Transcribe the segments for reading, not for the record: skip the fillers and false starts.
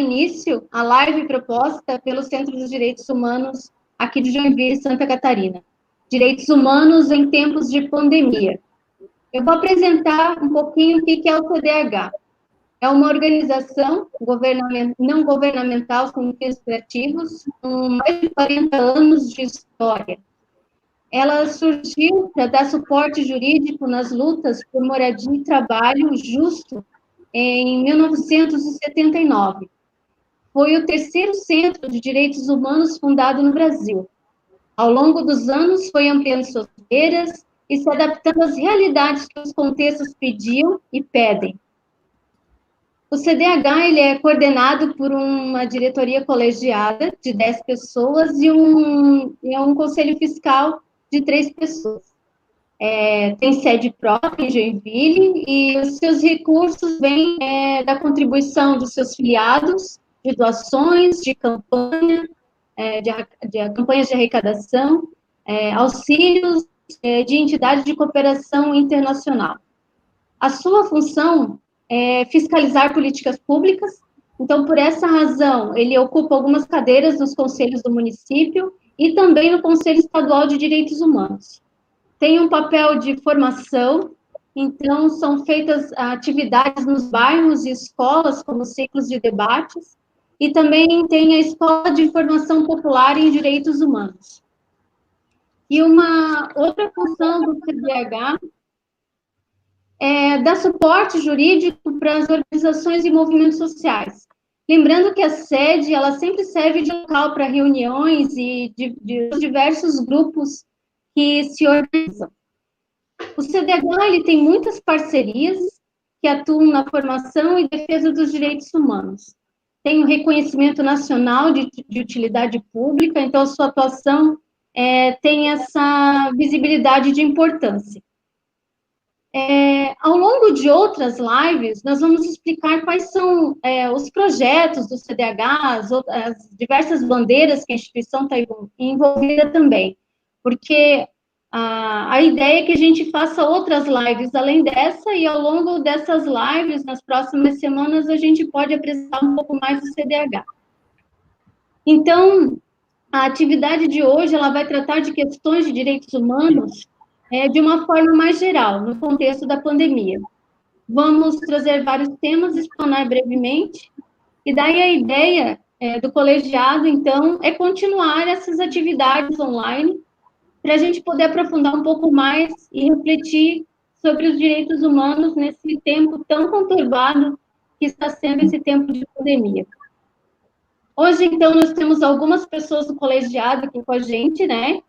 início a live proposta pelo Centro dos Direitos Humanos aqui de Joinville, Santa Catarina. Direitos Humanos em Tempos de Pandemia. Eu vou apresentar um pouquinho o que é o CDH. É uma organização não governamental sem fins lucrativos, com mais de 40 anos de história. Ela surgiu para dar suporte jurídico nas lutas por moradia e trabalho justo em 1979. Foi o terceiro centro de direitos humanos fundado no Brasil. Ao longo dos anos, foi ampliando suas feiras e se adaptando às realidades que os contextos pediam e pedem. O CDH ele é coordenado por uma diretoria colegiada de 10 pessoas e um conselho fiscal de 3 pessoas. Tem sede própria em Joinville e os seus recursos vêm da contribuição dos seus filiados, de doações, de campanha, de campanhas de arrecadação, auxílios de entidades de cooperação internacional. A sua função é fiscalizar políticas públicas, então, por essa razão, ele ocupa algumas cadeiras nos conselhos do município e também no Conselho Estadual de Direitos Humanos. Tem um papel de formação, então são feitas atividades nos bairros e escolas, como ciclos de debates, e também tem a Escola de Formação Popular em Direitos Humanos. E uma outra função do CDH é dar suporte jurídico para as organizações e movimentos sociais. Lembrando que a sede, ela sempre serve de local para reuniões e de diversos grupos que se organizam. O CDH ele tem muitas parcerias que atuam na formação e defesa dos direitos humanos. Tem o reconhecimento nacional de utilidade pública, então a sua atuação tem essa visibilidade de importância. Ao longo de outras lives, nós vamos explicar quais são os projetos do CDH, as diversas bandeiras que a instituição está envolvida também, porque a ideia é que a gente faça outras lives além dessa, e ao longo dessas lives, nas próximas semanas, a gente pode apresentar um pouco mais do CDH. Então, a atividade de hoje, ela vai tratar de questões de direitos humanos de uma forma mais geral, no contexto da pandemia. Vamos trazer vários temas, explanar brevemente, e daí a ideia do colegiado, então, é continuar essas atividades online, para a gente poder aprofundar um pouco mais e refletir sobre os direitos humanos nesse tempo tão conturbado que está sendo esse tempo de pandemia. Hoje, então, nós temos algumas pessoas do colegiado aqui com a gente, né?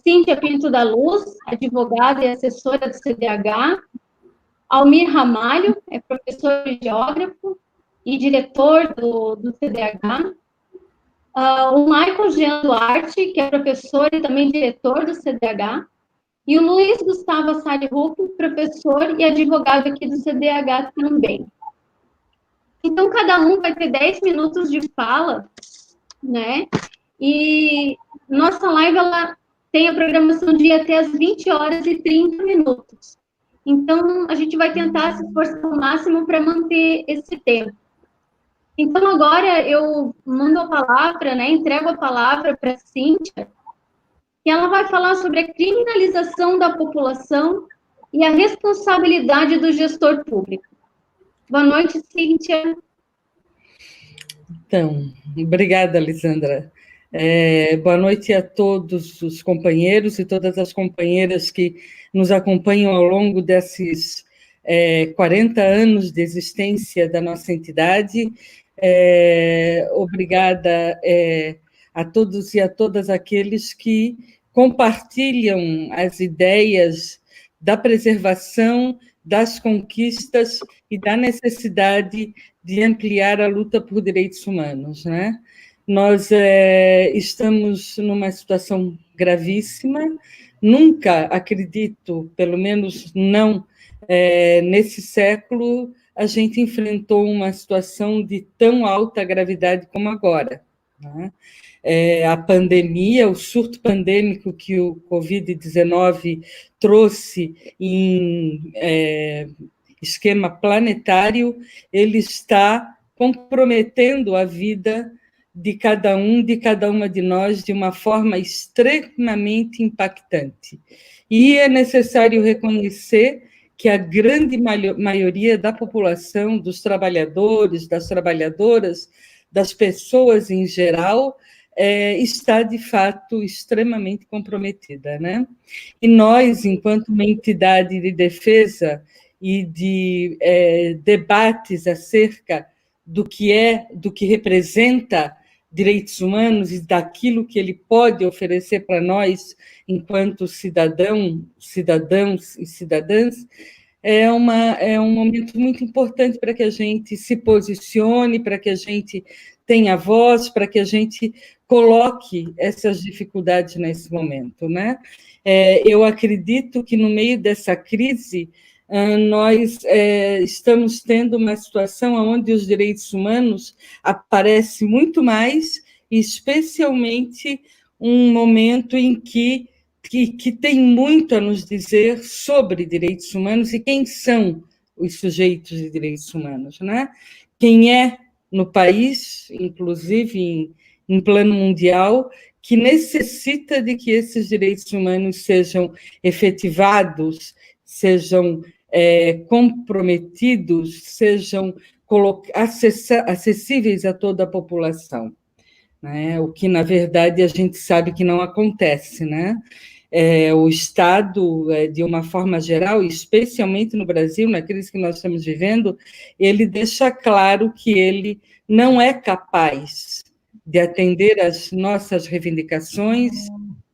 Cíntia Pinto da Luz, advogada e assessora do CDH. Almir Ramalho, é professor de geógrafo e diretor do CDH. O Michael Jean Duarte, que é professor e também diretor do CDH. E o Luiz Gustavo Assali Rupp, professor e advogado aqui do CDH também. Então, cada um vai ter 10 minutos de fala, né? E nossa live, ela tem a programação de ir até as 20 horas e 30 minutos. Então, a gente vai tentar se esforçar ao máximo para manter esse tempo. Então, agora eu mando a palavra, né, entrego a palavra para a Cíntia, que ela vai falar sobre a criminalização da população e a responsabilidade do gestor público. Boa noite, Cíntia. Então, obrigada, Lisandra. Boa noite a todos os companheiros e todas as companheiras que nos acompanham ao longo desses 40 anos de existência da nossa entidade. Obrigada a todos e a todas aqueles que compartilham as ideias da preservação, das conquistas e da necessidade de ampliar a luta por direitos humanos, né? Nós estamos numa situação gravíssima, nunca acredito, pelo menos não nesse século, a gente enfrentou uma situação de tão alta gravidade como agora, né? A pandemia, o surto pandêmico que o Covid-19 trouxe em esquema planetário, ele está comprometendo a vida de cada um, de cada uma de nós, de uma forma extremamente impactante. E é necessário reconhecer que a grande maioria da população, dos trabalhadores, das trabalhadoras, das pessoas em geral, está, de fato, extremamente comprometida, né? E nós, enquanto uma entidade de defesa e de debates acerca do que representa direitos humanos e daquilo que ele pode oferecer para nós, enquanto cidadãos e cidadãs, é um momento muito importante para que a gente se posicione, para que a gente tenha voz, para que a gente coloque essas dificuldades nesse momento, né? Eu acredito que, no meio dessa crise, nós estamos tendo uma situação onde os direitos humanos aparecem muito mais, especialmente um momento em que tem muito a nos dizer sobre direitos humanos e quem são os sujeitos de direitos humanos, né? Quem é no país, inclusive em plano mundial, que necessita de que esses direitos humanos sejam efetivados, sejam comprometidos, sejam acessíveis a toda a população, né? O que, na verdade, a gente sabe que não acontece, né? O Estado, de uma forma geral, especialmente no Brasil, na crise que nós estamos vivendo, ele deixa claro que ele não é capaz de atender às nossas reivindicações,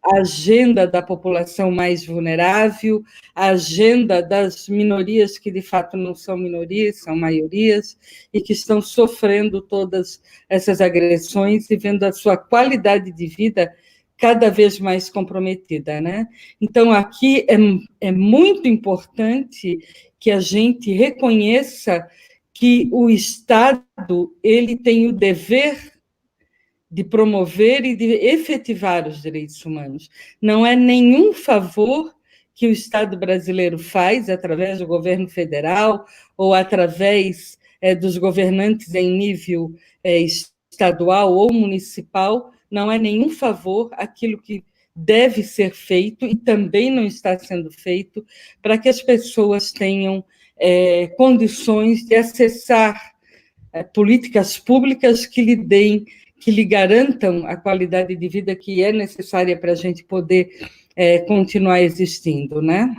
a agenda da população mais vulnerável, a agenda das minorias que, de fato, não são minorias, são maiorias, e que estão sofrendo todas essas agressões e vendo a sua qualidade de vida cada vez mais comprometida, né? Então, aqui é muito importante que a gente reconheça que o Estado ele tem o dever de promover e de efetivar os direitos humanos. Não é nenhum favor que o Estado brasileiro faz através do governo federal ou através dos governantes em nível estadual ou municipal, não é nenhum favor aquilo que deve ser feito e também não está sendo feito para que as pessoas tenham condições de acessar políticas públicas que lhe garantam a qualidade de vida que é necessária para a gente poder continuar existindo, né?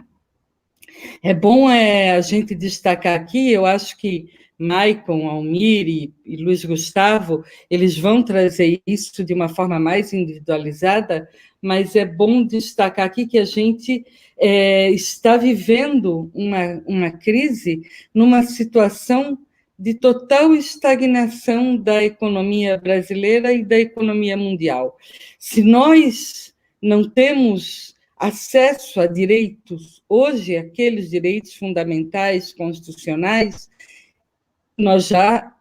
É bom a gente destacar aqui, eu acho que Maicon, Almir e Luiz Gustavo, eles vão trazer isso de uma forma mais individualizada, mas é bom destacar aqui que a gente está vivendo uma crise numa situação de total estagnação da economia brasileira e da economia mundial. Se nós não temos acesso a direitos, hoje, aqueles direitos fundamentais, constitucionais, nós já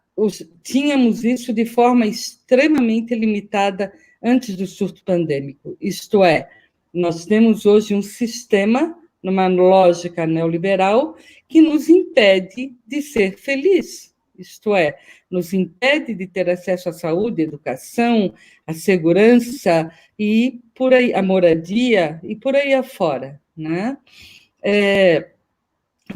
tínhamos isso de forma extremamente limitada antes do surto pandêmico. Isto é, nós temos hoje um sistema, numa lógica neoliberal, que nos impede de ser feliz. Isto é, nos impede de ter acesso à saúde, à educação, à segurança e por aí, a moradia e por aí afora, né?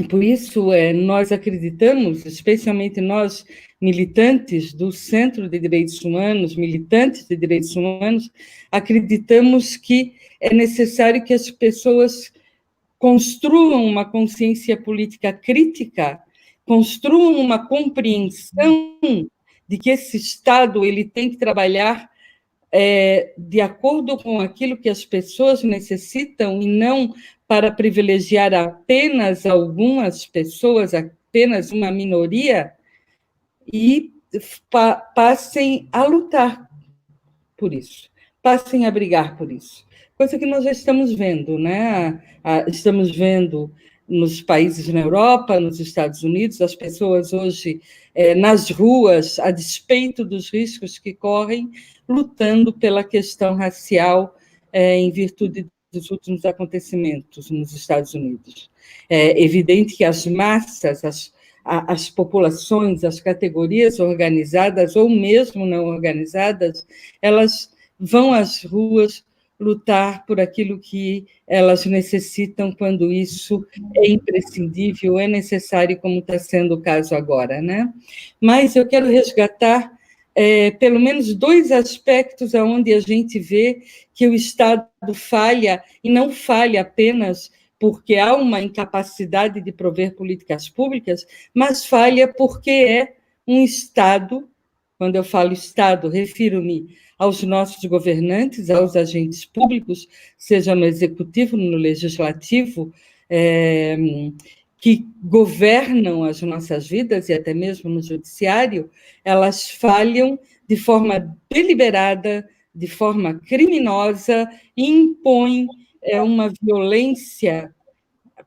Por isso, nós acreditamos, especialmente nós, militantes do Centro de Direitos Humanos, militantes de direitos humanos, acreditamos que é necessário que as pessoas construam uma consciência política crítica, construam uma compreensão de que esse Estado ele tem que trabalhar de acordo com aquilo que as pessoas necessitam e não para privilegiar apenas algumas pessoas, apenas uma minoria, e passem a lutar por isso, passem a brigar por isso. Coisa que nós já estamos vendo, né? Estamos vendo nos países na Europa, nos Estados Unidos, as pessoas hoje nas ruas, a despeito dos riscos que correm, lutando pela questão racial em virtude dos últimos acontecimentos nos Estados Unidos. É evidente que as massas, as populações, as categorias organizadas ou mesmo não organizadas, elas vão às ruas lutar por aquilo que elas necessitam quando isso é imprescindível, é necessário, como está sendo o caso agora, né? Mas eu quero resgatar pelo menos dois aspectos onde a gente vê que o Estado falha, e não falha apenas porque há uma incapacidade de prover políticas públicas, mas falha porque é um Estado, quando eu falo Estado, refiro-me aos nossos governantes, aos agentes públicos, seja no executivo, no legislativo, que governam as nossas vidas, e até mesmo no judiciário, elas falham de forma deliberada, de forma criminosa, e impõem uma violência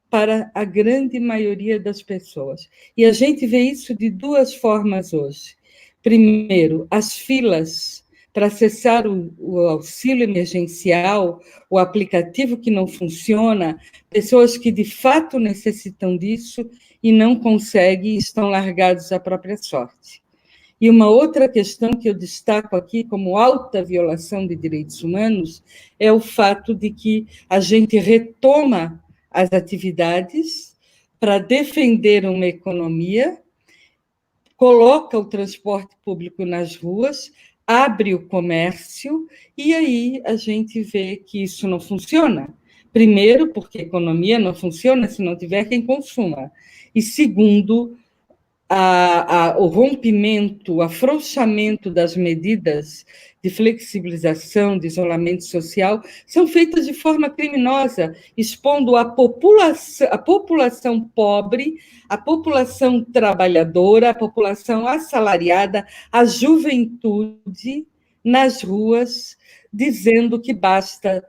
para a grande maioria das pessoas. E a gente vê isso de duas formas hoje. Primeiro, as filas para acessar o auxílio emergencial, o aplicativo que não funciona, pessoas que de fato necessitam disso e não conseguem, estão largados à própria sorte. E uma outra questão que eu destaco aqui como alta violação de direitos humanos é o fato de que a gente retoma as atividades para defender uma economia, coloca o transporte público nas ruas, abre o comércio, e aí a gente vê que isso não funciona. Primeiro, porque a economia não funciona se não tiver quem consuma. E segundo, o rompimento, o afrouxamento das medidas de flexibilização, de isolamento social, são feitas de forma criminosa, expondo a população pobre, a população trabalhadora, a população assalariada, a juventude nas ruas, dizendo que basta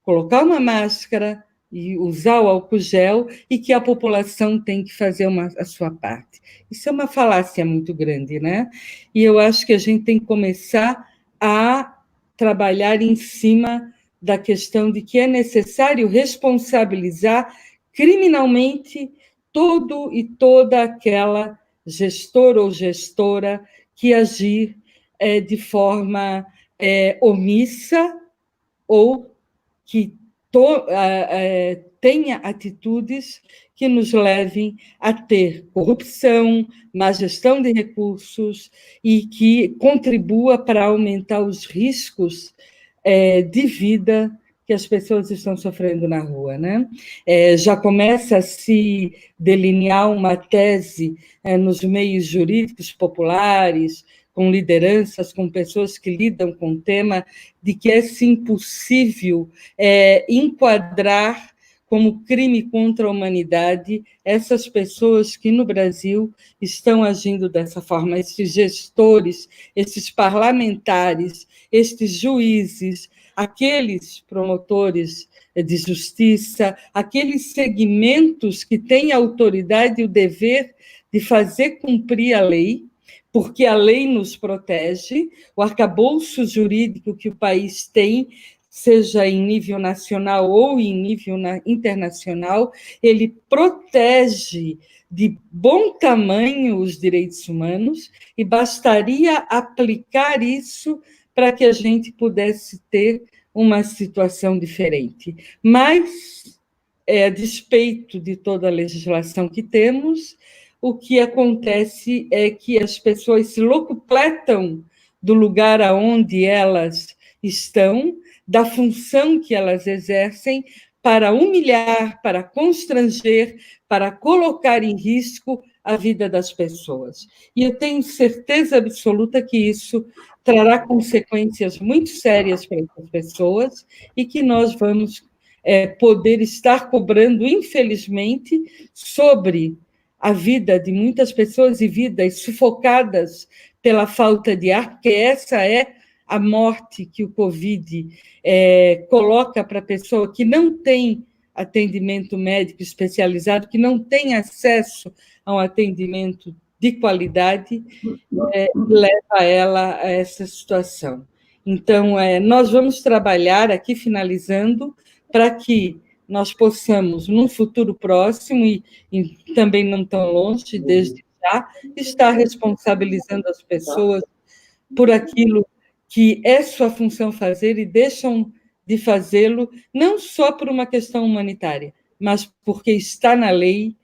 colocar uma máscara e usar o álcool gel, e que a população tem que fazer a sua parte. Isso é uma falácia muito grande, né? E eu acho que a gente tem que começar a trabalhar em cima da questão de que é necessário responsabilizar criminalmente todo e toda aquela gestor ou gestora que agir de forma omissa ou que tenha atitudes que nos levem a ter corrupção, má gestão de recursos e que contribua para aumentar os riscos de vida que as pessoas estão sofrendo na rua, né? Já começa a se delinear uma tese nos meios jurídicos populares, com lideranças, com pessoas que lidam com o tema, de que é sim possível enquadrar como crime contra a humanidade essas pessoas que no Brasil estão agindo dessa forma, esses gestores, esses parlamentares, estes juízes, aqueles promotores de justiça, aqueles segmentos que têm a autoridade e o dever de fazer cumprir a lei, porque a lei nos protege, o arcabouço jurídico que o país tem, seja em nível nacional ou em nível internacional, ele protege de bom tamanho os direitos humanos, e bastaria aplicar isso para que a gente pudesse ter uma situação diferente. Mas, a despeito de toda a legislação que temos, o que acontece é que as pessoas se locupletam do lugar aonde elas estão, da função que elas exercem, para humilhar, para constranger, para colocar em risco a vida das pessoas. E eu tenho certeza absoluta que isso trará consequências muito sérias para essas pessoas e que nós vamos poder estar cobrando, infelizmente, sobre a vida de muitas pessoas e vidas sufocadas pela falta de ar, porque essa é a morte que o Covid coloca para a pessoa que não tem atendimento médico especializado, que não tem acesso a um atendimento de qualidade, leva ela a essa situação. Então, nós vamos trabalhar aqui, finalizando, para que nós possamos, num futuro próximo e também não tão longe, desde já, estar responsabilizando as pessoas por aquilo que é sua função fazer e deixam de fazê-lo, não só por uma questão humanitária, mas porque está na lei,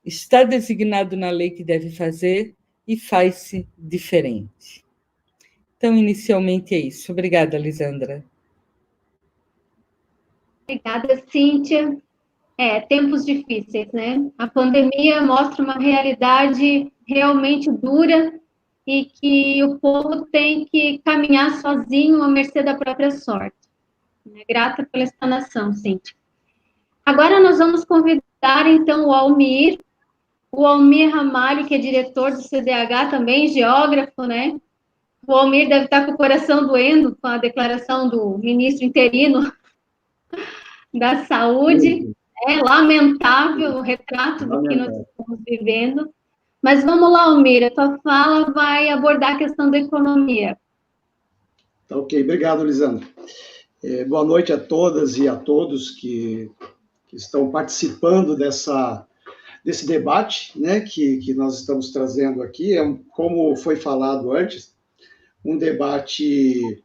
está designado na lei que deve fazer e faz-se diferente. Então, inicialmente é isso. Obrigada, Lisandra. Obrigada, Cíntia. Tempos difíceis, né? A pandemia mostra uma realidade realmente dura e que o povo tem que caminhar sozinho à mercê da própria sorte. Grata pela explanação, Cíntia. Agora nós vamos convidar, então, o Almir Ramalho, que é diretor do CDH, também geógrafo, né? O Almir deve estar com o coração doendo com a declaração do ministro interino da Saúde. É lamentável o retrato do que nós estamos vivendo. Mas vamos lá, Almir, a tua fala vai abordar a questão da economia. Tá, ok, obrigado, Lisandra. Boa noite a todas e a todos que estão participando desse debate, né, que nós estamos trazendo aqui. Como foi falado antes, um debate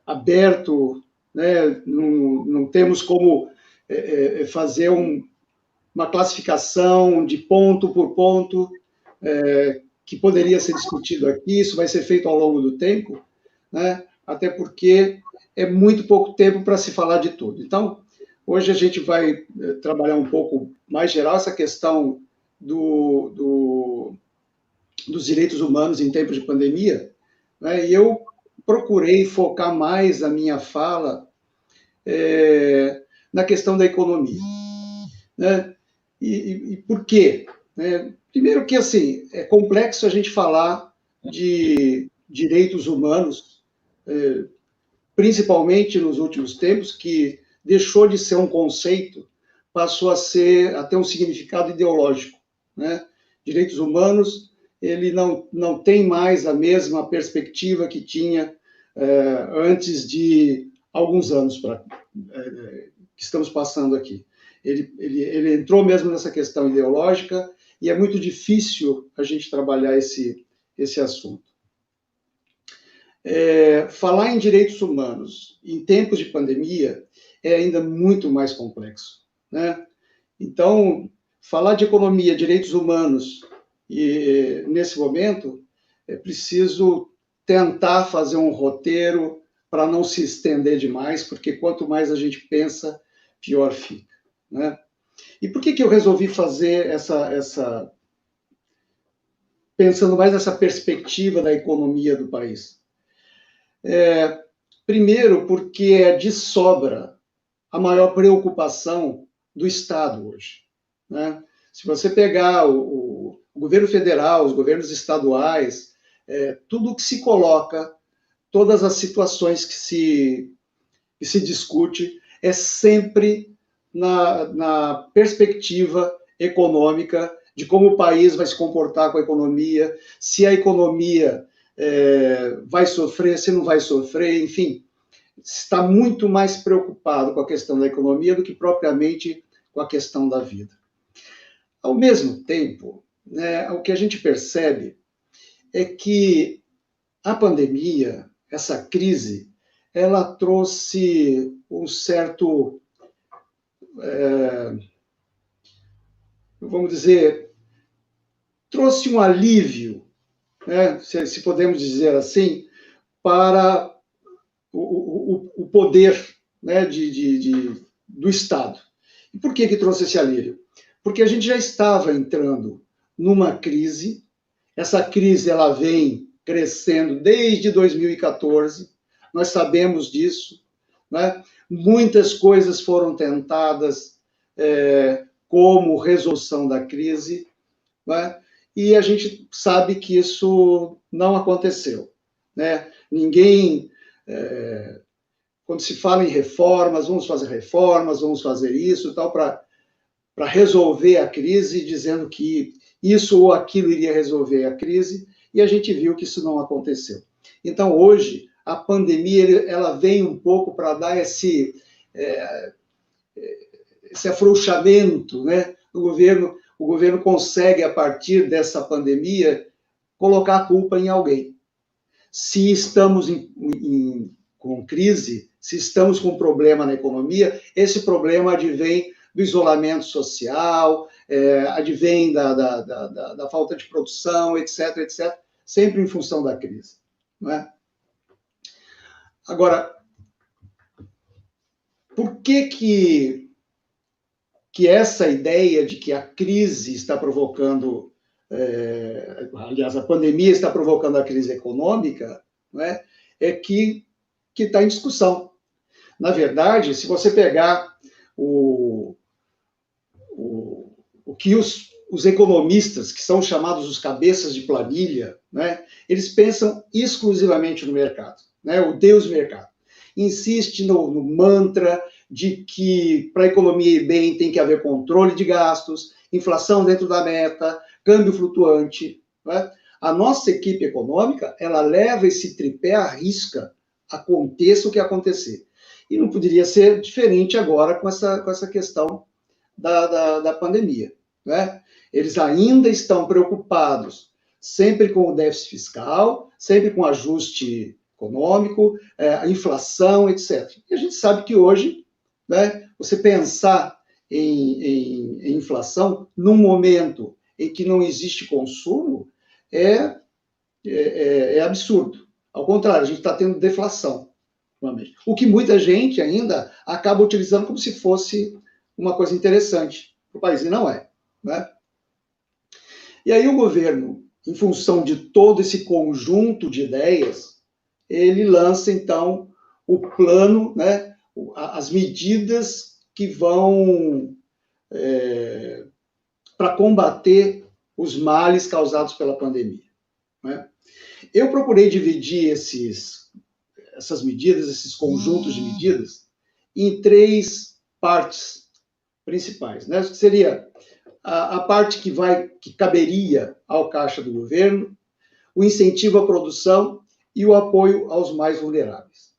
aberto, né, não temos como fazer uma classificação de ponto por ponto que poderia ser discutido aqui. Isso vai ser feito ao longo do tempo, né, até porque é muito pouco tempo para se falar de tudo. Então, hoje a gente vai trabalhar um pouco mais geral essa questão dos direitos humanos em tempos de pandemia, né, e eu procurei focar mais a minha fala na questão da economia, né? E por quê? Primeiro que, assim, é complexo a gente falar de direitos humanos, principalmente nos últimos tempos, que deixou de ser um conceito, passou a ter um significado ideológico, né? Direitos humanos, ele não tem mais a mesma perspectiva que tinha antes de alguns anos que estamos passando aqui. Ele entrou mesmo nessa questão ideológica e é muito difícil a gente trabalhar esse assunto. Falar em direitos humanos em tempos de pandemia é ainda muito mais complexo, né? Então, falar de economia, direitos humanos, e nesse momento é preciso tentar fazer um roteiro para não se estender demais, porque quanto mais a gente pensa, pior fica, né? E por que eu resolvi fazer pensando mais nessa perspectiva da economia do país? Primeiro, porque é de sobra a maior preocupação do Estado hoje, né? Se você pegar o governo federal, os governos estaduais, tudo que se coloca, todas as situações que se discute, é sempre na perspectiva econômica de como o país vai se comportar com a economia, se a economia vai sofrer, se não vai sofrer, enfim, está muito mais preocupado com a questão da economia do que propriamente com a questão da vida. Ao mesmo tempo, né, o que a gente percebe é que a pandemia, essa crise, ela trouxe um certo, vamos dizer, trouxe um alívio, né, se podemos dizer assim, para o poder, né, do Estado. E por que trouxe esse alívio? Porque a gente já estava entrando numa crise. Essa crise ela vem crescendo desde 2014, nós sabemos disso, né? Muitas coisas foram tentadas como resolução da crise, né? E a gente sabe que isso não aconteceu, né? Ninguém, quando se fala em reformas, vamos fazer isso, tal, para resolver a crise, dizendo que isso ou aquilo iria resolver a crise, e a gente viu que isso não aconteceu. Então, hoje, a pandemia ela vem um pouco para dar esse esse afrouxamento, né, do governo. O governo consegue, a partir dessa pandemia, colocar a culpa em alguém. Se estamos com crise, se estamos com problema na economia, esse problema advém do isolamento social, advém da falta de produção, etc., etc., sempre em função da crise. Não é? Agora, por que essa ideia de que a crise está provocando, aliás, a pandemia está provocando a crise econômica, não é que está em discussão. Na verdade, se você pegar o que os economistas, que são chamados os cabeças de planilha, né, eles pensam exclusivamente no mercado, né, o Deus mercado. Insiste no mantra de que para a economia ir bem tem que haver controle de gastos, inflação dentro da meta, câmbio flutuante. Né? A nossa equipe econômica, ela leva esse tripé à risca, aconteça o que acontecer. E não poderia ser diferente agora com essa questão da pandemia. Né? Eles ainda estão preocupados sempre com o déficit fiscal, sempre com o ajuste econômico, a inflação, etc. E a gente sabe que hoje, né, você pensar em inflação num momento em que não existe consumo é absurdo. Ao contrário, a gente está tendo deflação, realmente. O que muita gente ainda acaba utilizando como se fosse uma coisa interessante para o país, e não é. Né? E aí o governo, em função de todo esse conjunto de ideias, ele lança, então, o plano, né, as medidas que vão para combater os males causados pela pandemia. Né? Eu procurei dividir essas medidas, esses conjuntos de medidas, em 3 partes principais. Né? Seria a parte que caberia ao caixa do governo, o incentivo à produção e o apoio aos mais vulneráveis.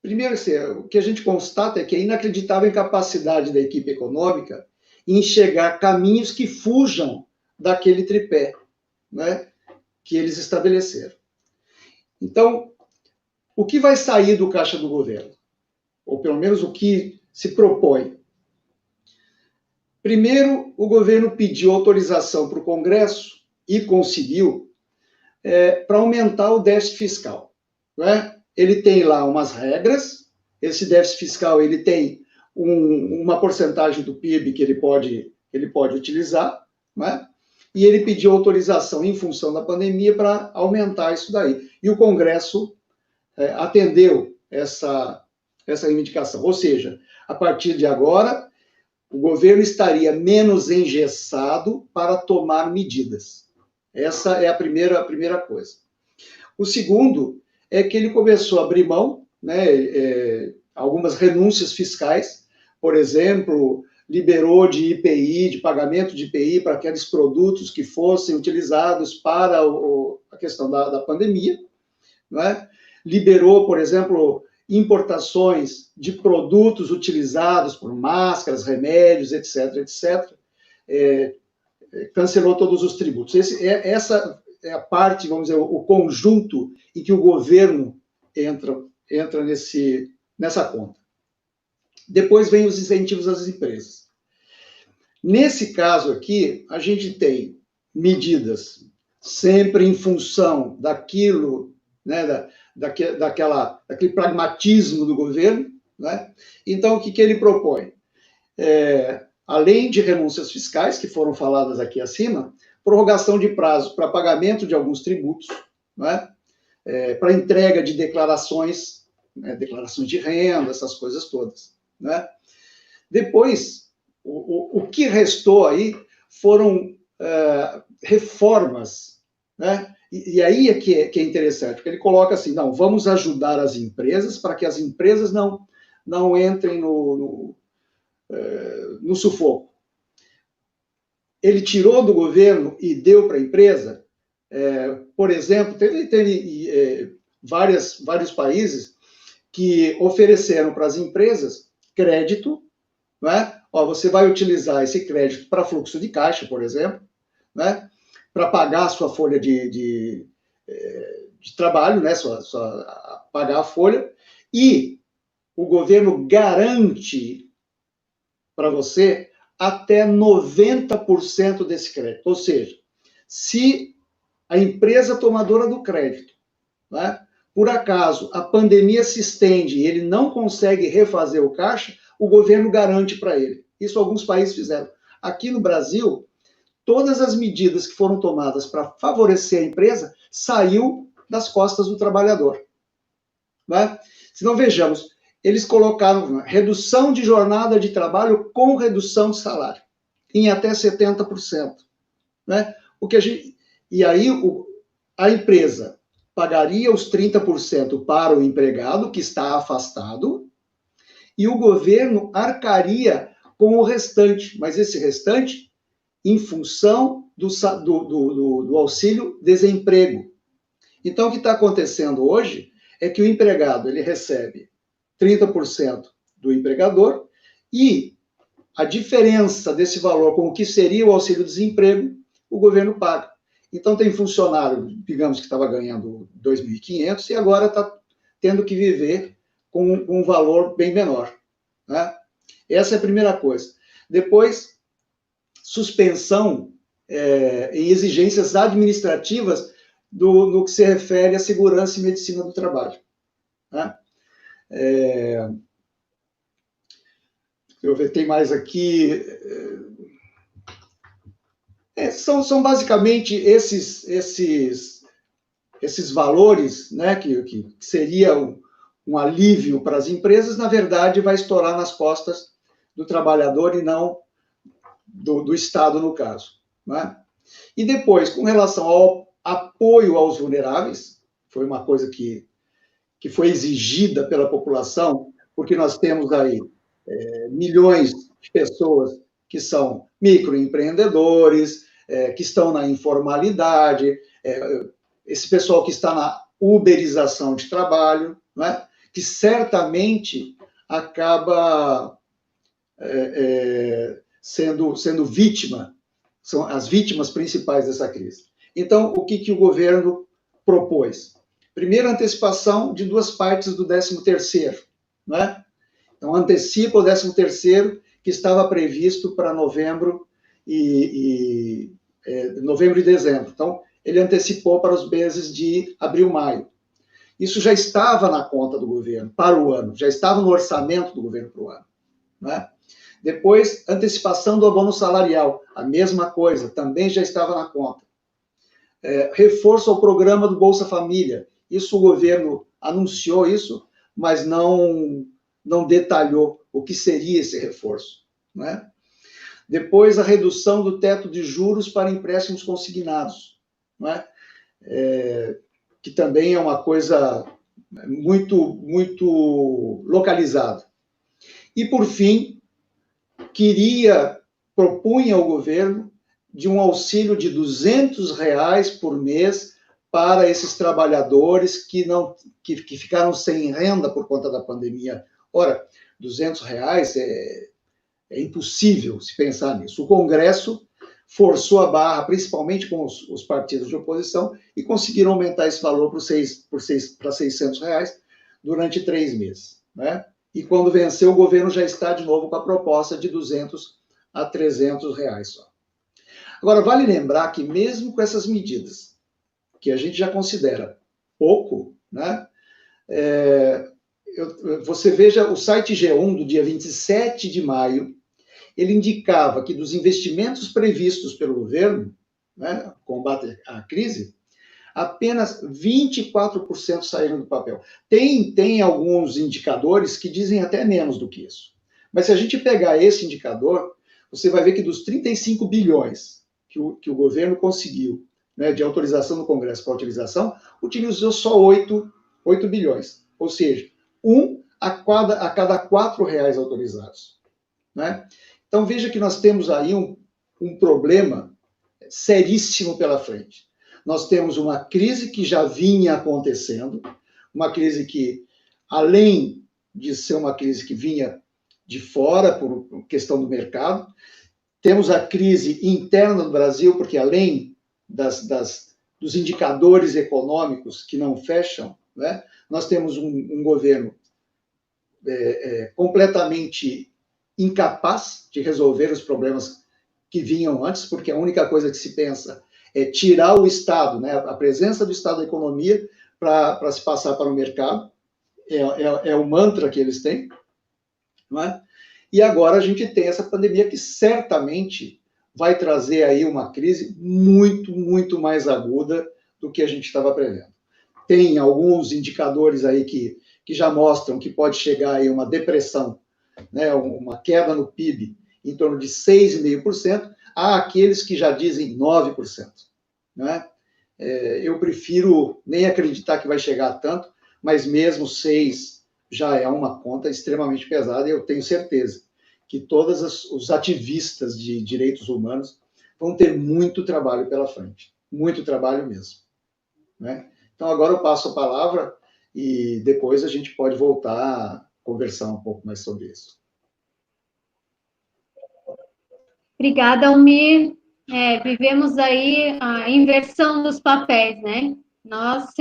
Primeiro, o que a gente constata é que é inacreditável a incapacidade da equipe econômica em enxergar caminhos que fujam daquele tripé, né, que eles estabeleceram. Então, o que vai sair do caixa do governo? Ou pelo menos o que se propõe? Primeiro, o governo pediu autorização para o Congresso e conseguiu para aumentar o déficit fiscal. Né? Ele tem lá umas regras, esse déficit fiscal ele tem uma porcentagem do PIB que ele pode utilizar, né? E ele pediu autorização em função da pandemia para aumentar isso daí. E o Congresso atendeu essa reivindicação. Ou seja, a partir de agora, o governo estaria menos engessado para tomar medidas. Essa é a primeira coisa. O segundo é que ele começou a abrir mão, né, algumas renúncias fiscais, por exemplo, liberou de IPI, de pagamento de IPI para aqueles produtos que fossem utilizados para a questão da pandemia, né? Liberou, por exemplo, importações de produtos utilizados por máscaras, remédios, etc., etc., cancelou todos os tributos. Essa é a parte, vamos dizer, o conjunto em que o governo entra nessa conta. Depois vem os incentivos às empresas. Nesse caso aqui, a gente tem medidas sempre em função daquilo, né, daquele pragmatismo do governo. Né? Então, o que ele propõe? Além de renúncias fiscais, que foram faladas aqui acima, prorrogação de prazo para pagamento de alguns tributos, né? Para entrega de declarações, né? Declarações de renda, essas coisas todas. Né? Depois, o que restou aí foram reformas, né? E aí é que é interessante, porque ele coloca assim, não, vamos ajudar as empresas para que as empresas não entrem no sufoco. Ele tirou do governo e deu para a empresa, por exemplo, teve vários países que ofereceram para as empresas crédito, né? Ó, você vai utilizar esse crédito para fluxo de caixa, por exemplo, né? Para pagar a sua folha de trabalho, né? Pagar a folha, e o governo garante para você até 90% desse crédito. Ou seja, se a empresa tomadora do crédito, né, por acaso a pandemia se estende e ele não consegue refazer o caixa, o governo garante para ele. Isso alguns países fizeram. Aqui no Brasil, todas as medidas que foram tomadas para favorecer a empresa saiu das costas do trabalhador. Né? Se não vejamos, eles colocaram redução de jornada de trabalho com redução de salário, em até 70%. Né? E aí a empresa pagaria os 30% para o empregado que está afastado e o governo arcaria com o restante, mas esse restante em função do auxílio-desemprego. Então, o que está acontecendo hoje é que o empregado ele recebe 30% do empregador e a diferença desse valor com o que seria o auxílio-desemprego, o governo paga. Então, tem funcionário, digamos, que estava ganhando 2.500 e agora está tendo que viver com um valor bem menor. Né? Essa é a primeira coisa. Depois, suspensão em exigências administrativas no que se refere à segurança e medicina do trabalho. Né? Eu ver, tem mais aqui. São basicamente esses valores, né, que seria um alívio para as empresas, na verdade, vai estourar nas costas do trabalhador e não do Estado, no caso. Né? E depois, com relação ao apoio aos vulneráveis, foi uma coisa que foi exigida pela população, porque nós temos aí milhões de pessoas que são microempreendedores, que estão na informalidade, esse pessoal que está na uberização de trabalho, né, que certamente acaba sendo vítima, são as vítimas principais dessa crise. Então, o que o governo propôs? Primeiro, antecipação de 2 partes do 13º, né? Então, antecipa o 13º, que estava previsto para novembro e dezembro. Então, ele antecipou para os meses de abril e maio. Isso já estava na conta do governo para o ano, já estava no orçamento do governo para o ano. Né? Depois, antecipação do abono salarial, a mesma coisa, também já estava na conta. Reforço ao programa do Bolsa Família, isso o governo anunciou isso, mas não detalhou o que seria esse reforço. Né? Depois, a redução do teto de juros para empréstimos consignados, né? Que também é uma coisa muito, muito localizada. E, por fim, propunha ao governo de um auxílio de R$200 por mês para esses trabalhadores que ficaram sem renda por conta da pandemia. Ora, R$200 é impossível se pensar nisso. O Congresso forçou a barra, principalmente com os partidos de oposição, e conseguiram aumentar esse valor para R$600 durante 3 meses. Né? E quando venceu, o governo já está de novo com a proposta de R$200 a R$300 só. Agora, vale lembrar que mesmo com essas medidas, que a gente já considera pouco, né? Você veja o site G1 do dia 27 de maio, ele indicava que dos investimentos previstos pelo governo, né, combate à crise, apenas 24% saíram do papel. Tem alguns indicadores que dizem até menos do que isso. Mas se a gente pegar esse indicador, você vai ver que dos 35 bilhões que o governo conseguiu, né, de autorização do Congresso para utilização, utilizou só 8 bilhões. Ou seja, 1 a cada R$4 autorizados. Né? Então, veja que nós temos aí um problema seríssimo pela frente. Nós temos uma crise que já vinha acontecendo, uma crise que além de ser uma crise que vinha de fora, por questão do mercado, temos a crise interna do Brasil, porque além dos indicadores econômicos que não fecham, né, nós temos um governo completamente incapaz de resolver os problemas que vinham antes, porque a única coisa que se pensa é tirar o Estado, né, a presença do Estado da economia para se passar para o mercado, é o mantra que eles têm, não é? E agora a gente tem essa pandemia que certamente vai trazer aí uma crise muito, muito mais aguda do que a gente estava prevendo. Tem alguns indicadores aí que já mostram que pode chegar aí uma depressão, né, uma queda no PIB em torno de 6,5%, há aqueles que já dizem 9%. Né? Eu prefiro nem acreditar que vai chegar a tanto, mas mesmo 6% já é uma conta extremamente pesada, e eu tenho certeza que todos os ativistas de direitos humanos vão ter muito trabalho pela frente, muito trabalho mesmo. Né? Então, agora eu passo a palavra e depois a gente pode voltar a conversar um pouco mais sobre isso. Obrigada, Almir. Vivemos aí a inversão dos papéis, né? Nós,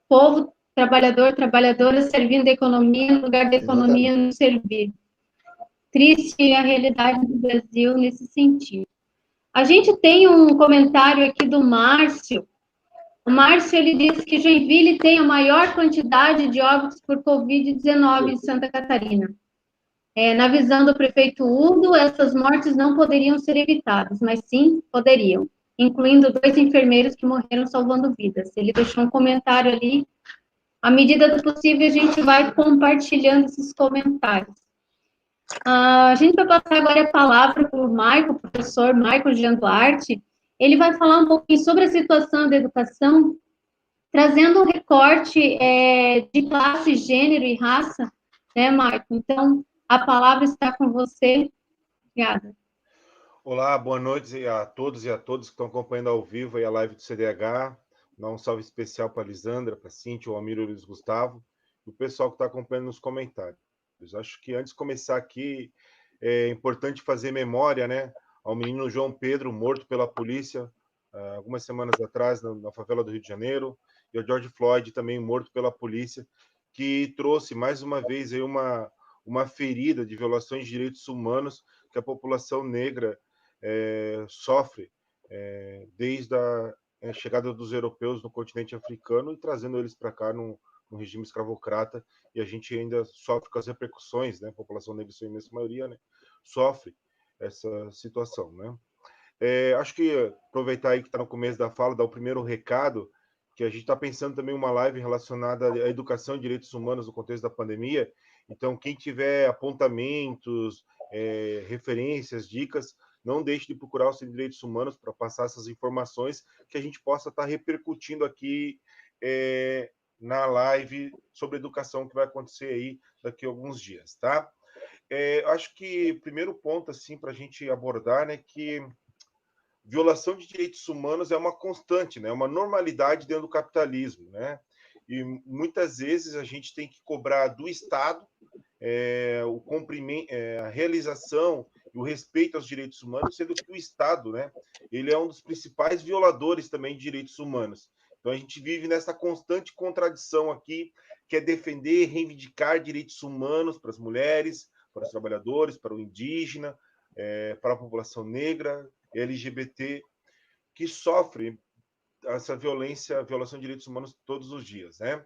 povo trabalhador, trabalhadora, servindo a economia no lugar da economia nos servir. Triste a realidade do Brasil nesse sentido. A gente tem um comentário aqui do Márcio. O Márcio, ele diz que Joinville tem a maior quantidade de óbitos por Covid-19 em Santa Catarina. Na visão do prefeito Udo, essas mortes não poderiam ser evitadas, mas sim poderiam, incluindo 2 enfermeiros que morreram salvando vidas. Ele deixou um comentário ali. À medida do possível, a gente vai compartilhando esses comentários. A gente vai passar agora a palavra para o professor Michael Jean Duarte. Ele vai falar um pouquinho sobre a situação da educação, trazendo um recorte de classe, gênero e raça, né, Michael? Então, a palavra está com você. Obrigada. Olá, boa noite a todos e a todas que estão acompanhando ao vivo aí a live do CDH. Dá um salve especial para a Lisandra, para a Cíntia, o Almir e o Luiz Gustavo, e o pessoal que está acompanhando nos comentários. Acho que antes de começar aqui, é importante fazer memória, né, ao menino João Pedro, morto pela polícia algumas semanas atrás na favela do Rio de Janeiro, e o George Floyd, também morto pela polícia, que trouxe mais uma vez aí uma ferida de violações de direitos humanos que a população negra sofre desde a chegada dos europeus no continente africano e trazendo eles para cá no regime escravocrata, e a gente ainda sofre com as repercussões, né? A população negra, em sua imensa maioria, né, sofre essa situação, né? Acho que aproveitar aí que está no começo da fala, dar o primeiro recado, que a gente está pensando também uma live relacionada à educação e direitos humanos no contexto da pandemia. Então, quem tiver apontamentos, referências, dicas, não deixe de procurar o Centro de Direitos Humanos para passar essas informações que a gente possa estar repercutindo aqui na live sobre educação que vai acontecer aí daqui a alguns dias, tá? Acho que o primeiro ponto, assim, para a gente abordar, né, que violação de direitos humanos é uma constante, né, uma normalidade dentro do capitalismo, né? E muitas vezes a gente tem que cobrar do Estado o cumprimento, a realização e o respeito aos direitos humanos, sendo que o Estado, né, ele é um dos principais violadores também de direitos humanos. Então a gente vive nessa constante contradição aqui, que é defender e reivindicar direitos humanos para as mulheres, para os trabalhadores, para o indígena, para a população negra, LGBT, que sofre essa violação de direitos humanos todos os dias, né?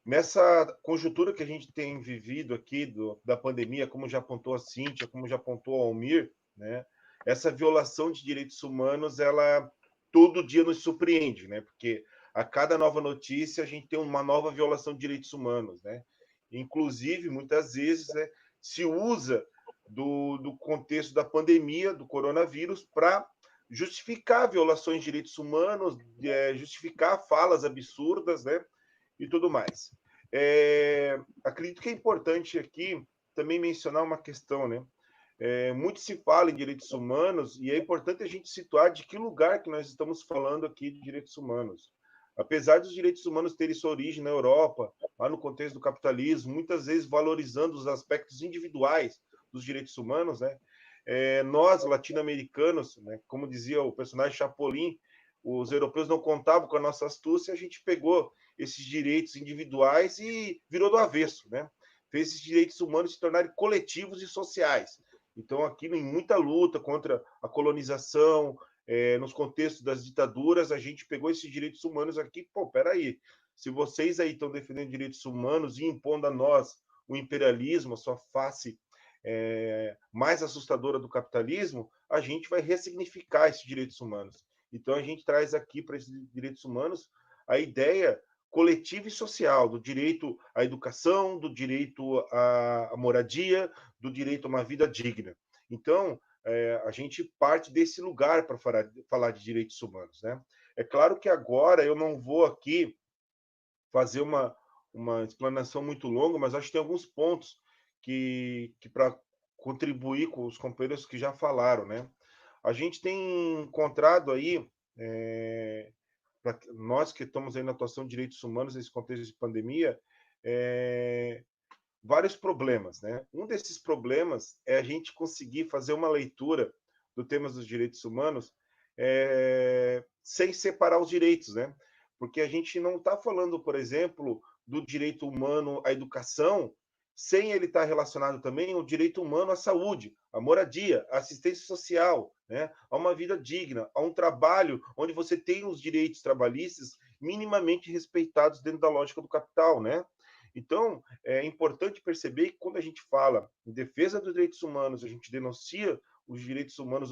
Nessa conjuntura que a gente tem vivido aqui da pandemia, como já apontou a Cíntia, como já apontou o Almir, né? Essa violação de direitos humanos, ela todo dia nos surpreende, né? Porque a cada nova notícia a gente tem uma nova violação de direitos humanos, né? Inclusive, muitas vezes, né, se usa do contexto da pandemia, do coronavírus, para justificar violações de direitos humanos, justificar falas absurdas, né? E tudo mais. Acredito que é importante aqui também mencionar uma questão, né? Muito se fala em direitos humanos e é importante a gente situar de que lugar que nós estamos falando aqui de direitos humanos. Apesar dos direitos humanos terem sua origem na Europa, lá no contexto do capitalismo, muitas vezes valorizando os aspectos individuais dos direitos humanos, né? Nós, latino-americanos, né, como dizia o personagem Chapolin, os europeus não contavam com a nossa astúcia, a gente pegou esses direitos individuais e virou do avesso, né? Fez esses direitos humanos se tornarem coletivos e sociais. Então, aqui, em muita luta contra a colonização, nos contextos das ditaduras, a gente pegou esses direitos humanos aqui. Pô, peraí, se vocês aí estão defendendo direitos humanos e impondo a nós o imperialismo, a sua face mais assustadora do capitalismo, a gente vai ressignificar esses direitos humanos. Então, a gente traz aqui para esses direitos humanos a ideia coletiva e social, do direito à educação, do direito à moradia, do direito a uma vida digna. Então, a gente parte desse lugar para falar de direitos humanos, né? É claro que agora eu não vou aqui fazer uma explanação muito longa, mas acho que tem alguns pontos que para contribuir com os companheiros que já falaram, né? A gente tem encontrado aí, para nós que estamos aí na atuação de direitos humanos nesse contexto de pandemia, vários problemas, né? Um desses problemas é a gente conseguir fazer uma leitura do tema dos direitos humanos sem separar os direitos, né? Porque a gente não está falando, por exemplo, do direito humano à educação sem ele estar relacionado também ao direito humano à saúde, à moradia, à assistência social, né? A uma vida digna, a um trabalho onde você tem os direitos trabalhistas minimamente respeitados dentro da lógica do capital, né? Então, é importante perceber que quando a gente fala em defesa dos direitos humanos, a gente denuncia os direitos humanos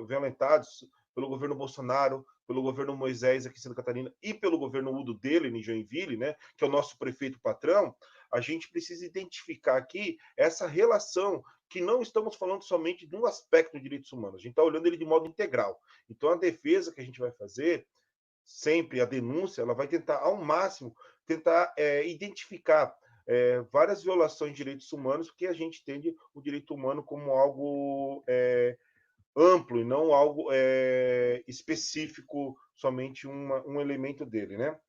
violentados pelo governo Bolsonaro, pelo governo Moisés aqui em Santa Catarina e pelo governo Udo dele em Joinville, né, que é o nosso prefeito patrão, a gente precisa identificar aqui essa relação que não estamos falando somente de um aspecto de direitos humanos, a gente está olhando ele de modo integral. Então, a defesa que a gente vai fazer, sempre a denúncia, ela vai tentar, ao máximo, tentar identificar várias violações de direitos humanos, porque a gente entende o direito humano como algo amplo e não algo específico, somente um elemento dele, né?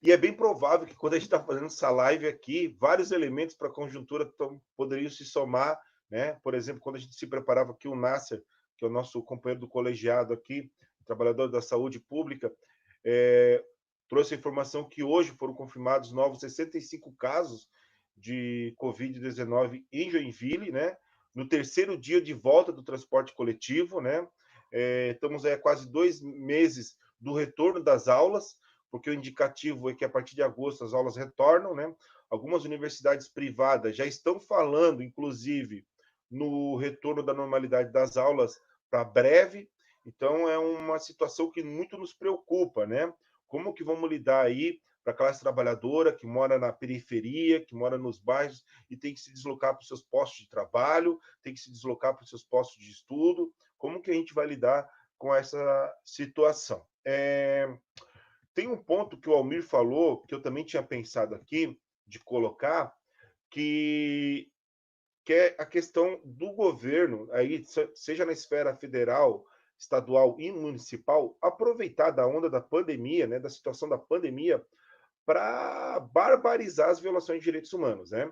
E é bem provável que quando a gente está fazendo essa live aqui, vários elementos para a conjuntura poderiam se somar, né? Por exemplo, quando a gente se preparava aqui, o Nasser, que é o nosso companheiro do colegiado aqui, trabalhador da saúde pública, trouxe a informação que hoje foram confirmados novos 65 casos de Covid-19 em Joinville, né? No terceiro dia de volta do transporte coletivo, né? Estamos há quase 2 meses do retorno das aulas, porque o indicativo é que a partir de agosto as aulas retornam, né? Algumas universidades privadas já estão falando, inclusive, no retorno da normalidade das aulas para breve. Então, é uma situação que muito nos preocupa, né? Como que vamos lidar aí para a classe trabalhadora que mora na periferia, que mora nos bairros e tem que se deslocar para os seus postos de trabalho, tem que se deslocar para os seus postos de estudo? Como que a gente vai lidar com essa situação? Tem um ponto que o Almir falou, que eu também tinha pensado aqui, de colocar, que é a questão do governo, aí, seja na esfera federal, estadual e municipal, aproveitar da onda da pandemia, né, da situação da pandemia, para barbarizar as violações de direitos humanos, né?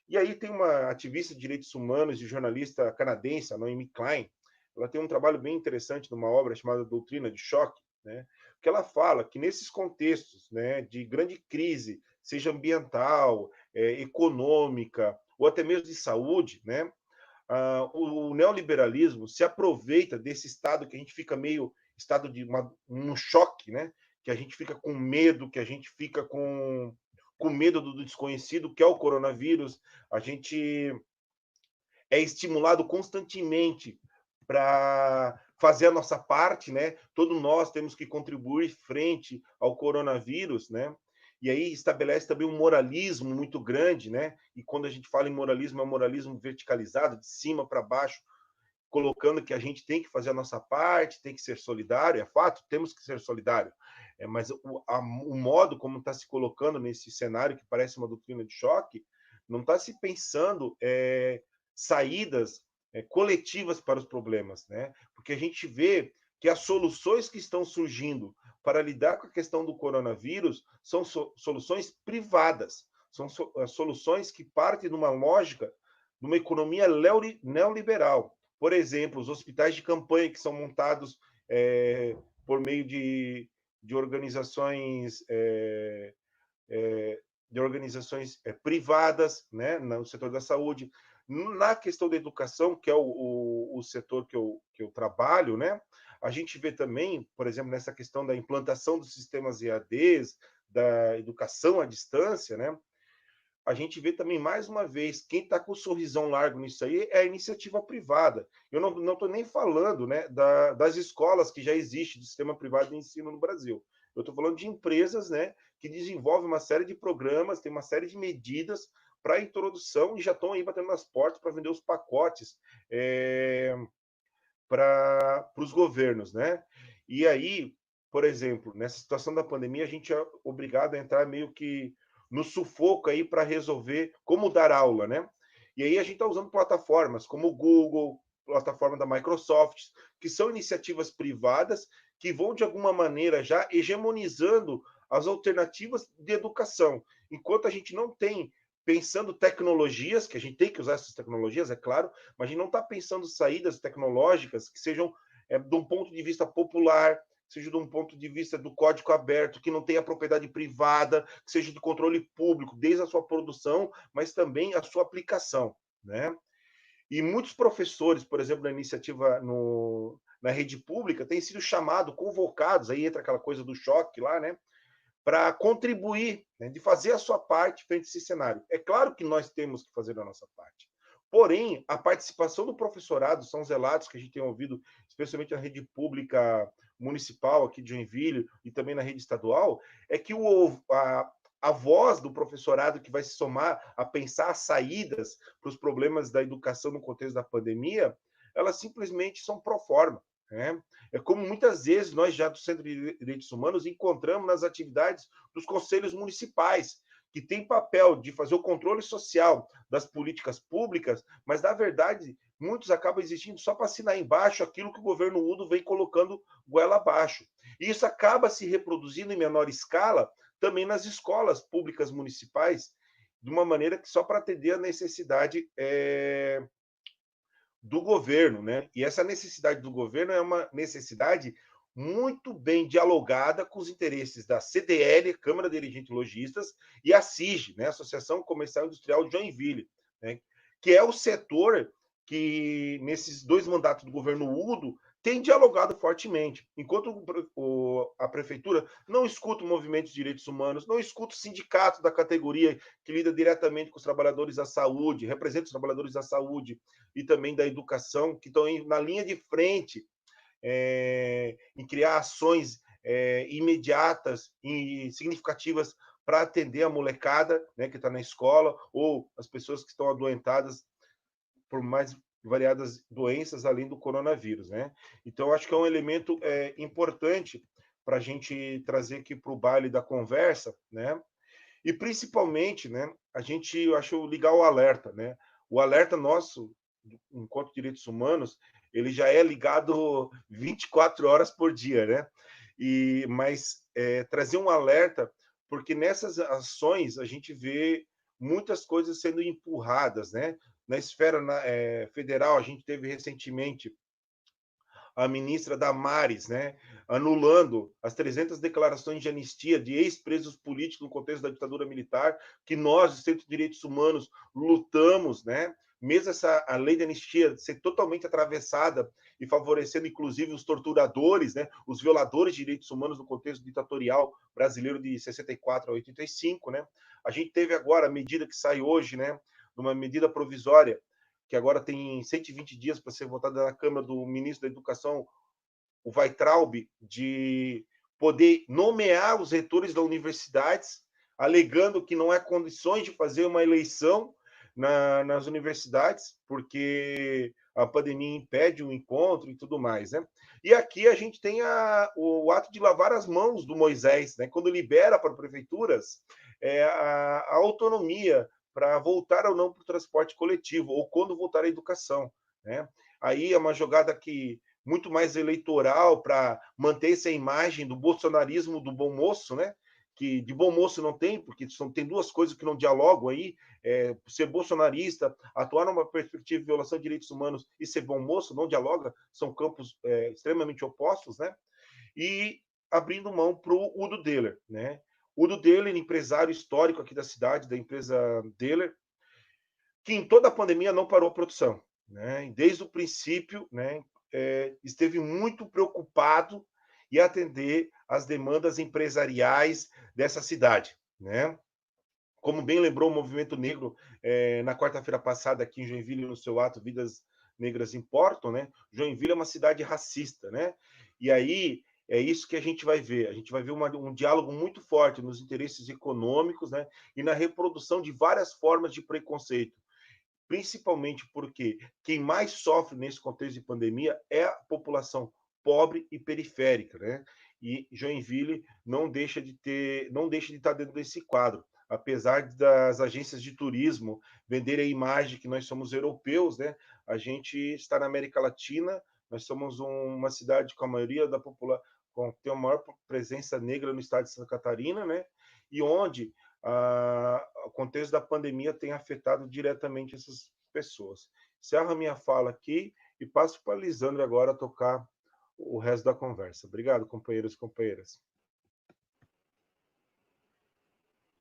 E aí tem uma ativista de direitos humanos e jornalista canadense, a Naomi Klein, ela tem um trabalho bem interessante numa obra chamada Doutrina de Choque, né? Que ela fala que nesses contextos, né, de grande crise, seja ambiental, econômica ou até mesmo de saúde, né, o neoliberalismo se aproveita desse estado que a gente fica meio estado de um choque, né? Que a gente fica com medo, que a gente fica com medo do desconhecido, que é o coronavírus. A gente é estimulado constantemente para fazer a nossa parte, né? Todos nós temos que contribuir frente ao coronavírus, né? E aí estabelece também um moralismo muito grande, né? E quando a gente fala em moralismo, é um moralismo verticalizado, de cima para baixo, colocando que a gente tem que fazer a nossa parte, tem que ser solidário, é fato, temos que ser solidário. Mas o modo como está se colocando nesse cenário, que parece uma doutrina de choque, não está se pensando saídas coletivas para os problemas, né? Porque a gente vê que as soluções que estão surgindo para lidar com a questão do coronavírus são soluções privadas, são soluções que partem de uma lógica de uma economia neoliberal. Por exemplo, os hospitais de campanha que são montados por meio de organizações privadas, né, no setor da saúde. Na questão da educação, que é o setor que eu trabalho, né, a gente vê também, por exemplo, nessa questão da implantação dos sistemas EADs, da educação à distância, né, a gente vê também, mais uma vez, quem está com o sorrisão largo nisso aí é a iniciativa privada. Eu não estou nem falando, né, das escolas que já existem do sistema privado de ensino no Brasil. Eu estou falando de empresas, né, que desenvolvem uma série de programas, tem uma série de medidas para a introdução e já estão aí batendo nas portas para vender os pacotes para os governos, né? E aí, por exemplo, nessa situação da pandemia, a gente é obrigado a entrar meio que no sufoco aí para resolver como dar aula, né? E aí a gente está usando plataformas como o Google, plataforma da Microsoft, que são iniciativas privadas que vão, de alguma maneira, já hegemonizando as alternativas de educação. Enquanto a gente não tem pensando tecnologias, que a gente tem que usar essas tecnologias, é claro, mas a gente não está pensando saídas tecnológicas que sejam de um ponto de vista popular, seja de um ponto de vista do código aberto, que não tenha propriedade privada, que seja do controle público, desde a sua produção, mas também a sua aplicação, né? E muitos professores, por exemplo, na iniciativa na rede pública, têm sido chamados, convocados, aí entra aquela coisa do choque lá, né? Para contribuir, né, de fazer a sua parte frente a esse cenário. É claro que nós temos que fazer a nossa parte. Porém, a participação do professorado, são os relatos que a gente tem ouvido, especialmente na rede pública municipal aqui de Joinville e também na rede estadual, é que a voz do professorado que vai se somar a pensar as saídas para os problemas da educação no contexto da pandemia, elas simplesmente são pro forma. Né? É como muitas vezes nós já do Centro de Direitos Humanos encontramos nas atividades dos conselhos municipais, que tem papel de fazer o controle social das políticas públicas, mas, na verdade, muitos acabam existindo só para assinar embaixo aquilo que o governo Udo vem colocando goela abaixo. E isso acaba se reproduzindo em menor escala também nas escolas públicas municipais, de uma maneira que só para atender a necessidade do governo, né? E essa necessidade do governo é uma necessidade muito bem dialogada com os interesses da CDL, Câmara Dirigente Lojistas, e a CIG, né? Associação Comercial e Industrial de Joinville, né? Que é o setor que, nesses 2 mandatos do governo Udo, tem dialogado fortemente. Enquanto a prefeitura não escuta o movimento de direitos humanos, não escuta o sindicato da categoria que lida diretamente com os trabalhadores da saúde, representa os trabalhadores da saúde e também da educação, que estão na linha de frente em criar ações imediatas e significativas para atender a molecada, né, que está na escola, ou as pessoas que estão adoentadas por mais variadas doenças além do coronavírus, né? Então, acho que é um elemento importante para a gente trazer aqui para o baile da conversa, né? E principalmente, né? Eu acho ligar o alerta, né? O alerta nosso, enquanto direitos humanos, ele já é ligado 24 horas por dia, né? Mas trazer um alerta, porque nessas ações a gente vê muitas coisas sendo empurradas, né? Na esfera federal, a gente teve recentemente a ministra Damares, né, anulando as 300 declarações de anistia de ex-presos políticos no contexto da ditadura militar, que nós, do Centro de Direitos Humanos, lutamos, né, mesmo a lei de anistia ser totalmente atravessada e favorecendo, inclusive, os torturadores, né, os violadores de direitos humanos no contexto ditatorial brasileiro de 64 a 85, né, a gente teve agora a medida que sai hoje, né, uma medida provisória, que agora tem 120 dias para ser votada na Câmara, do ministro da Educação, o Weintraub, de poder nomear os reitores das universidades, alegando que não há condições de fazer uma eleição nas universidades, porque a pandemia impede o encontro e tudo mais, né? E aqui a gente tem o ato de lavar as mãos do Moisés, né? Quando libera para prefeituras a autonomia para voltar ou não para o transporte coletivo, ou quando voltar à educação, né? Aí é uma jogada que muito mais eleitoral para manter essa imagem do bolsonarismo do bom moço, né? Que de bom moço não tem, porque tem duas coisas que não dialogam aí, ser bolsonarista, atuar numa perspectiva de violação de direitos humanos e ser bom moço não dialoga, são campos extremamente opostos, né? E abrindo mão para o Udo Deller, né? Udo Deller, empresário histórico aqui da cidade, da empresa Deller, que em toda a pandemia não parou a produção, né? Desde o princípio, né, esteve muito preocupado em atender às demandas empresariais dessa cidade, né? Como bem lembrou o Movimento Negro na quarta-feira passada aqui em Joinville, no seu ato Vidas Negras Importam, né? Joinville é uma cidade racista, né? E aí é isso que a gente vai ver. A gente vai ver um diálogo muito forte nos interesses econômicos, né? E na reprodução de várias formas de preconceito. Principalmente porque quem mais sofre nesse contexto de pandemia é a população pobre e periférica, né? E Joinville não deixa de estar dentro desse quadro, apesar das agências de turismo venderem a imagem que nós somos europeus, né? A gente está na América Latina, nós somos uma cidade com a maioria da população, tem a maior presença negra no estado de Santa Catarina, né? E onde o contexto da pandemia tem afetado diretamente essas pessoas. Encerro a minha fala aqui e passo para a Lisandra agora tocar o resto da conversa. Obrigado, companheiros e companheiras.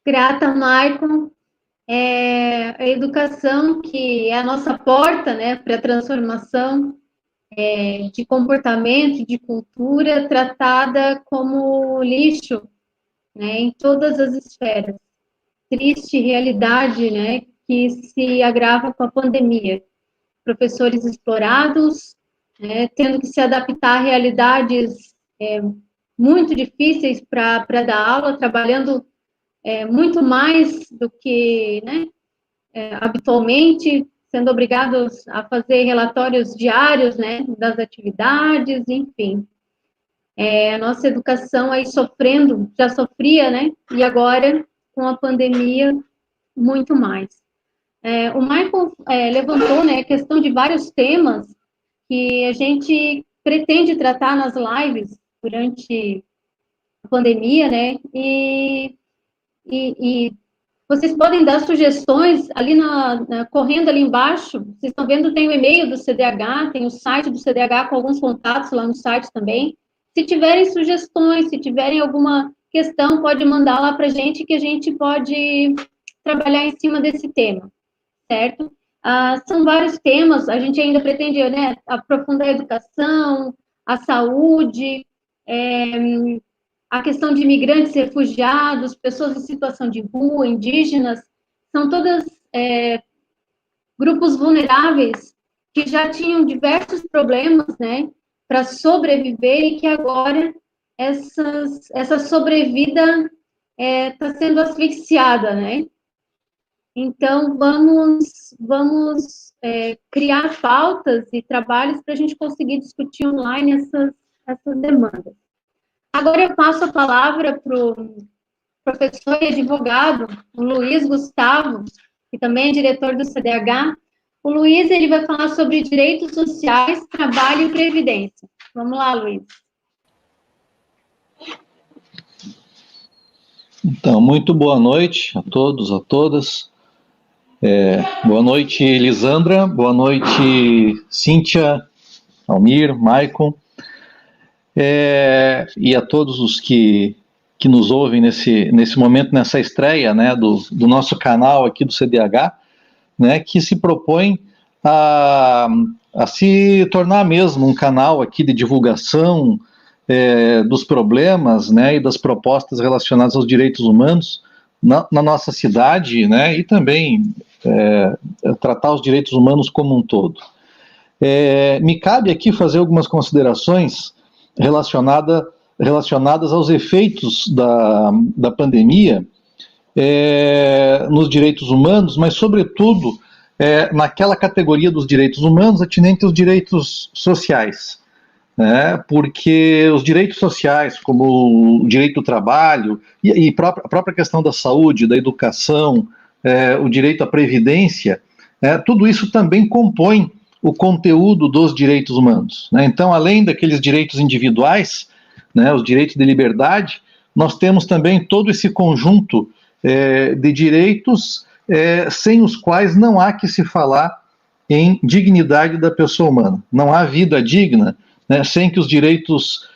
Grata, Maicon. A educação, que é a nossa porta, né, para a transformação de comportamento, de cultura, tratada como lixo, né, em todas as esferas. Triste realidade, né, que se agrava com a pandemia. Professores explorados, né, tendo que se adaptar a realidades muito difíceis para dar aula, trabalhando muito mais do que, né, habitualmente, sendo obrigados a fazer relatórios diários, né, das atividades, enfim. A nossa educação aí sofrendo, já sofria, né, e agora, com a pandemia, muito mais. O Michael levantou, né, a questão de vários temas que a gente pretende tratar nas lives durante a pandemia, né, e vocês podem dar sugestões ali correndo ali embaixo. Vocês estão vendo, tem o e-mail do CDH, tem o site do CDH com alguns contatos lá no site também. Se tiverem sugestões, se tiverem alguma questão, pode mandar lá para a gente, que a gente pode trabalhar em cima desse tema, certo? São vários temas, a gente ainda pretende, né, aprofundar a educação, a saúde, a questão de imigrantes, refugiados, pessoas em situação de rua, indígenas, são todas grupos vulneráveis que já tinham diversos problemas, né, para sobreviver e que agora essa sobrevida está sendo asfixiada, né? Então, vamos criar pautas e trabalhos para a gente conseguir discutir online essas demandas. Agora eu passo a palavra para o professor e advogado, o Luiz Gustavo, que também é diretor do CDH. O Luiz, ele vai falar sobre direitos sociais, trabalho e previdência. Vamos lá, Luiz. Então, muito boa noite a todos, a todas. Boa noite, Elisandra. Boa noite, Cíntia, Almir, Maicon. E a todos os que nos ouvem nesse momento, nessa estreia, né, do nosso canal aqui do CDH, né, que se propõe a se tornar mesmo um canal aqui de divulgação dos problemas, né, e das propostas relacionadas aos direitos humanos na nossa cidade, né, e também tratar os direitos humanos como um todo. Me cabe aqui fazer algumas considerações relacionadas aos efeitos da pandemia nos direitos humanos, mas, sobretudo, naquela categoria dos direitos humanos atinente aos direitos sociais. Porque os direitos sociais, como o direito do trabalho e a própria questão da saúde, da educação, o direito à previdência, tudo isso também compõe o conteúdo dos direitos humanos, né? Então, além daqueles direitos individuais, né, os direitos de liberdade, nós temos também todo esse conjunto de direitos sem os quais não há que se falar em dignidade da pessoa humana. Não há vida digna, né, sem que os direitos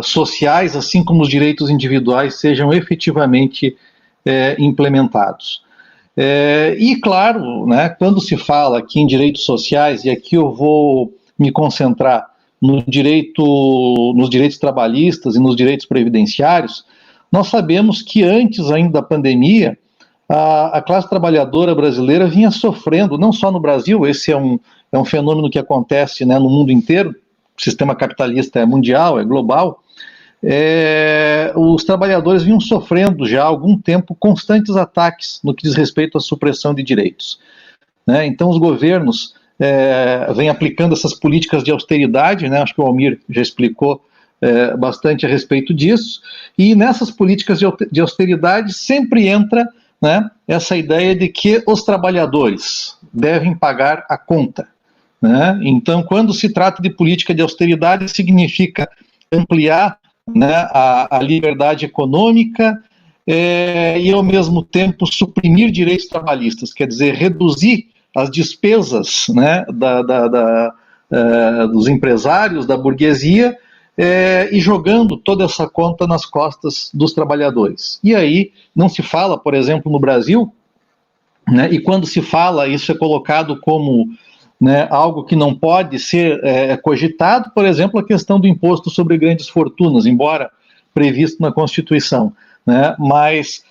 sociais, assim como os direitos individuais, sejam efetivamente implementados. E, claro, né, quando se fala aqui em direitos sociais, e aqui eu vou me concentrar nos direitos trabalhistas e nos direitos previdenciários, nós sabemos que antes ainda da pandemia, a classe trabalhadora brasileira vinha sofrendo, não só no Brasil, esse é um fenômeno que acontece, né, no mundo inteiro, o sistema capitalista é mundial, é global, os trabalhadores vinham sofrendo já há algum tempo constantes ataques no que diz respeito à supressão de direitos, né? Então os governos vêm aplicando essas políticas de austeridade, né? Acho que o Almir já explicou bastante a respeito disso, e nessas políticas de austeridade sempre entra, né, essa ideia de que os trabalhadores devem pagar a conta, né? Então, quando se trata de política de austeridade, significa ampliar, né, a liberdade econômica e, ao mesmo tempo, suprimir direitos trabalhistas, quer dizer, reduzir as despesas, né, dos empresários, da burguesia, e jogando toda essa conta nas costas dos trabalhadores. E aí não se fala, por exemplo, no Brasil, né, e quando se fala, isso é colocado como, né, algo que não pode ser cogitado, por exemplo, a questão do imposto sobre grandes fortunas, embora previsto na Constituição, né, mas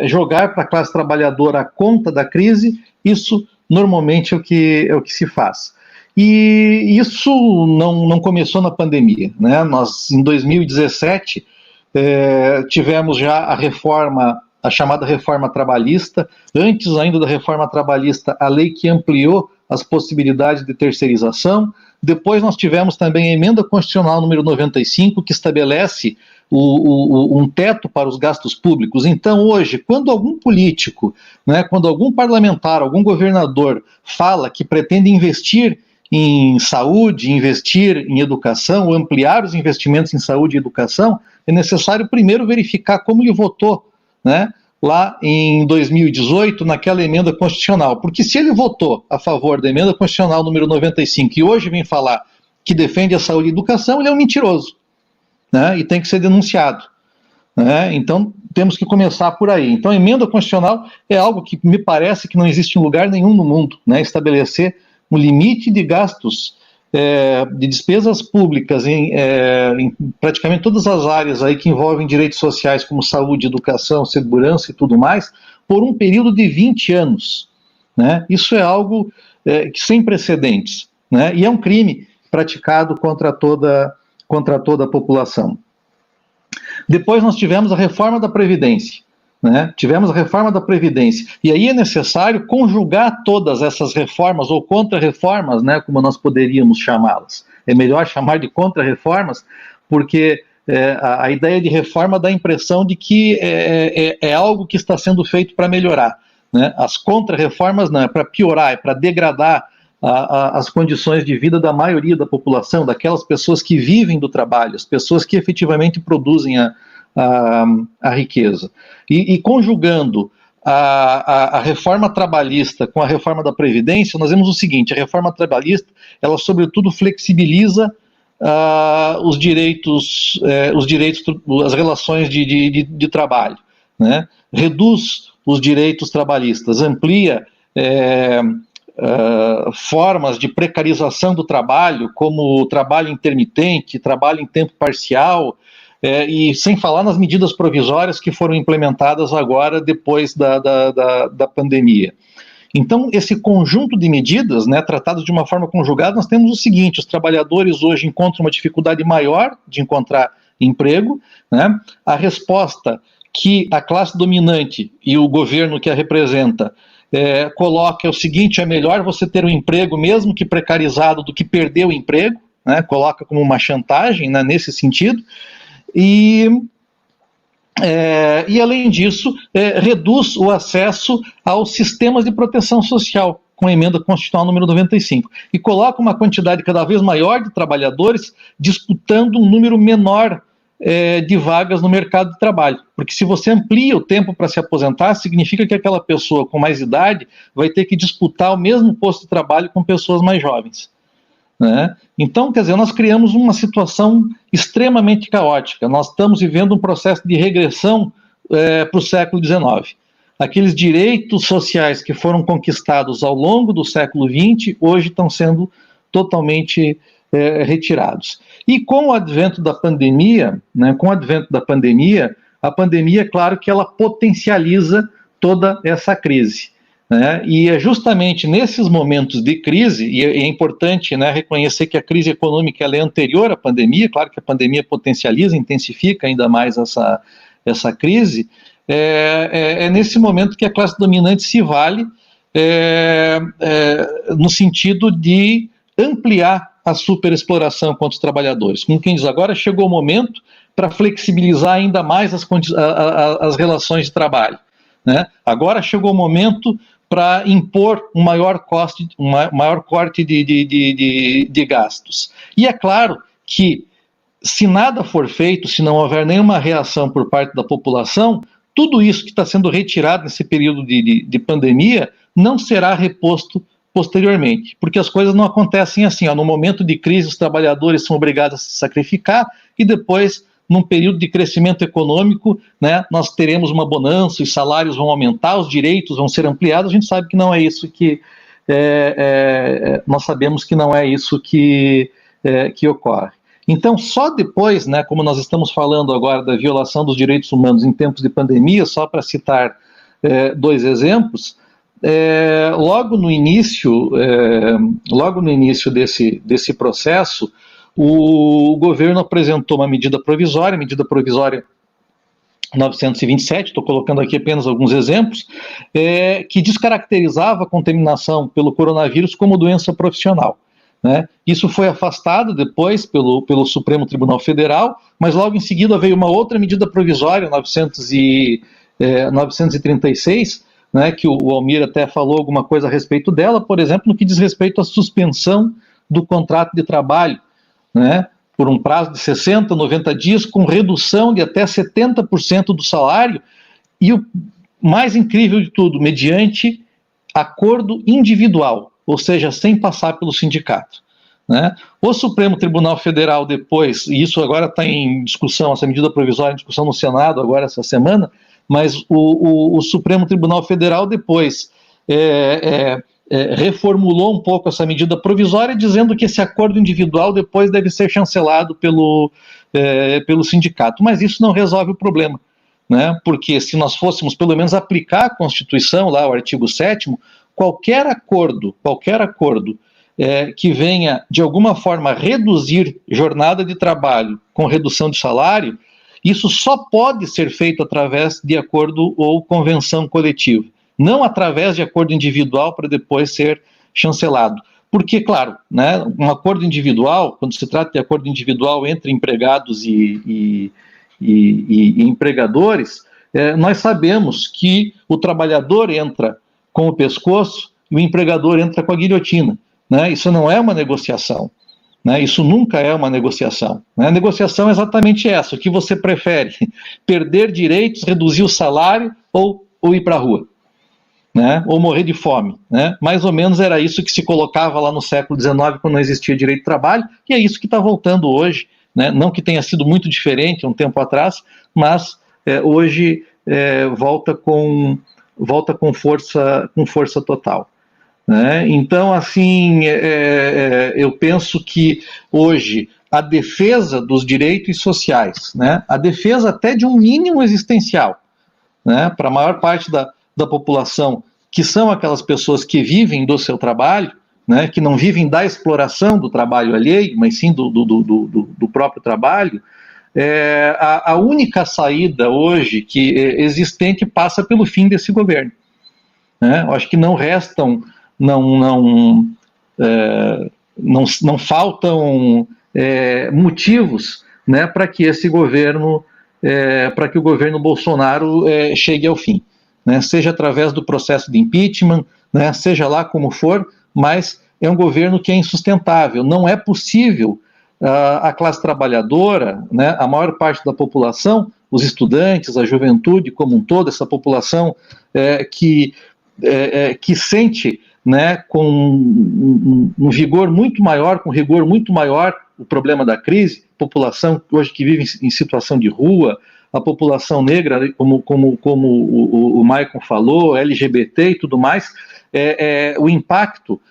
jogar para a classe trabalhadora a conta da crise, isso normalmente é o que se faz. E isso não começou na pandemia, né? Nós, em 2017, tivemos já a chamada reforma trabalhista. Antes ainda da reforma trabalhista, a lei que ampliou as possibilidades de terceirização. Depois nós tivemos também a emenda constitucional número 95, que estabelece um teto para os gastos públicos. Então, hoje, quando algum político, né, quando algum parlamentar, algum governador fala que pretende investir em saúde, investir em educação, ampliar os investimentos em saúde e educação, é necessário primeiro verificar como ele votou, né, lá em 2018, naquela emenda constitucional. Porque se ele votou a favor da emenda constitucional número 95 e hoje vem falar que defende a saúde e a educação, ele é um mentiroso, né, e tem que ser denunciado, né? Então, temos que começar por aí. Então, a emenda constitucional é algo que me parece que não existe em lugar nenhum no mundo, né, estabelecer um limite de gastos, de despesas públicas em praticamente todas as áreas aí que envolvem direitos sociais, como saúde, educação, segurança e tudo mais, por um período de 20 anos. Né? Isso é algo sem precedentes, né? E é um crime praticado contra toda a população. Depois nós tivemos a reforma da Previdência. Né? Tivemos a reforma da Previdência, e aí é necessário conjugar todas essas reformas, ou contra-reformas, né, como nós poderíamos chamá-las. É melhor chamar de contra-reformas, porque a ideia de reforma dá a impressão de que é algo que está sendo feito para melhorar. Né? As contra-reformas não, é para piorar, é para degradar as condições de vida da maioria da população, daquelas pessoas que vivem do trabalho, as pessoas que efetivamente produzem a riqueza. E conjugando a reforma trabalhista com a reforma da Previdência, nós vemos o seguinte: a reforma trabalhista, ela sobretudo flexibiliza os direitos, as relações de trabalho, né? Reduz os direitos trabalhistas, amplia formas de precarização do trabalho, como o trabalho intermitente, trabalho em tempo parcial, e sem falar nas medidas provisórias que foram implementadas agora depois da pandemia. Então, esse conjunto de medidas, né, tratadas de uma forma conjugada, nós temos o seguinte: os trabalhadores hoje encontram uma dificuldade maior de encontrar emprego, né? A resposta que a classe dominante e o governo que a representa coloca é o seguinte: é melhor você ter um emprego, mesmo que precarizado, do que perder o emprego, né? Coloca como uma chantagem, né, nesse sentido. E além disso, reduz o acesso aos sistemas de proteção social, com a emenda constitucional número 95, e coloca uma quantidade cada vez maior de trabalhadores disputando um número menor de vagas no mercado de trabalho, porque se você amplia o tempo para se aposentar, significa que aquela pessoa com mais idade vai ter que disputar o mesmo posto de trabalho com pessoas mais jovens, né? Então, quer dizer, nós criamos uma situação extremamente caótica, nós estamos vivendo um processo de regressão para o século XIX. Aqueles direitos sociais que foram conquistados ao longo do século XX, hoje estão sendo totalmente retirados. E com o advento da pandemia, né, a pandemia, claro que ela potencializa toda essa crise, né, e é justamente nesses momentos de crise, e é importante, né, reconhecer que a crise econômica ela é anterior à pandemia, claro que a pandemia potencializa, intensifica ainda mais essa crise, é nesse momento que a classe dominante se vale no sentido de ampliar a superexploração contra os trabalhadores. Como quem diz, agora chegou o momento para flexibilizar ainda mais as relações de trabalho, né? Agora chegou o momento para impor um maior corte de gastos. E é claro que, se nada for feito, se não houver nenhuma reação por parte da população, tudo isso que está sendo retirado nesse período de pandemia não será reposto posteriormente, porque as coisas não acontecem assim, no momento de crise os trabalhadores são obrigados a se sacrificar e depois, num período de crescimento econômico, né, nós teremos uma bonança, os salários vão aumentar, os direitos vão ser ampliados. A gente sabe que não é isso que nós sabemos que não é isso que ocorre. Então, só depois, né, como nós estamos falando agora da violação dos direitos humanos em tempos de pandemia, só para citar dois exemplos, logo no início desse processo, o governo apresentou uma medida provisória 927, estou colocando aqui apenas alguns exemplos, que descaracterizava a contaminação pelo coronavírus como doença profissional, né? Isso foi afastado depois pelo Supremo Tribunal Federal, mas logo em seguida veio uma outra medida provisória, 936, né, que o Almir até falou alguma coisa a respeito dela, por exemplo, no que diz respeito à suspensão do contrato de trabalho, né, por um prazo de 60, 90 dias, com redução de até 70% do salário, e o mais incrível de tudo, mediante acordo individual, ou seja, sem passar pelo sindicato, né? O Supremo Tribunal Federal depois, e isso agora está em discussão, essa medida provisória em discussão no Senado agora essa semana, mas o Supremo Tribunal Federal depois reformulou um pouco essa medida provisória, dizendo que esse acordo individual depois deve ser chancelado pelo sindicato. Mas isso não resolve o problema, né? Porque se nós fôssemos pelo menos aplicar a Constituição, lá o artigo 7º, qualquer acordo que venha de alguma forma reduzir jornada de trabalho com redução de salário, isso só pode ser feito através de acordo ou convenção coletiva, não através de acordo individual para depois ser chancelado. Porque, claro, né, um acordo individual, quando se trata de acordo individual entre empregados e empregadores, nós sabemos que o trabalhador entra com o pescoço e o empregador entra com a guilhotina, né? Isso não é uma negociação. Né, isso nunca é uma negociação. Né? A negociação é exatamente essa: o que você prefere, perder direitos, reduzir o salário ou ir para a rua, né? Ou morrer de fome, né? Mais ou menos era isso que se colocava lá no século XIX, quando não existia direito de trabalho, e é isso que está voltando hoje, né? Não que tenha sido muito diferente um tempo atrás, mas hoje volta com força total. Né? Então, assim, eu penso que hoje a defesa dos direitos sociais, né, a defesa até de um mínimo existencial, né, para a maior parte da população, que são aquelas pessoas que vivem do seu trabalho, né, que não vivem da exploração do trabalho alheio, mas sim do próprio trabalho, a única saída hoje que existente passa pelo fim desse governo. Né? Eu acho que não restam... Não faltam motivos, né, para que esse governo, para que o governo Bolsonaro chegue ao fim. né, seja através do processo de impeachment, né, seja lá como for, mas é um governo que é insustentável. Não é possível a classe trabalhadora, né, a maior parte da população, os estudantes, a juventude como um todo, essa população que sente, né, com um vigor muito maior, com rigor muito maior, o problema da crise, população hoje que vive em situação de rua, a população negra, como o Maicon falou, LGBT e tudo mais, o impacto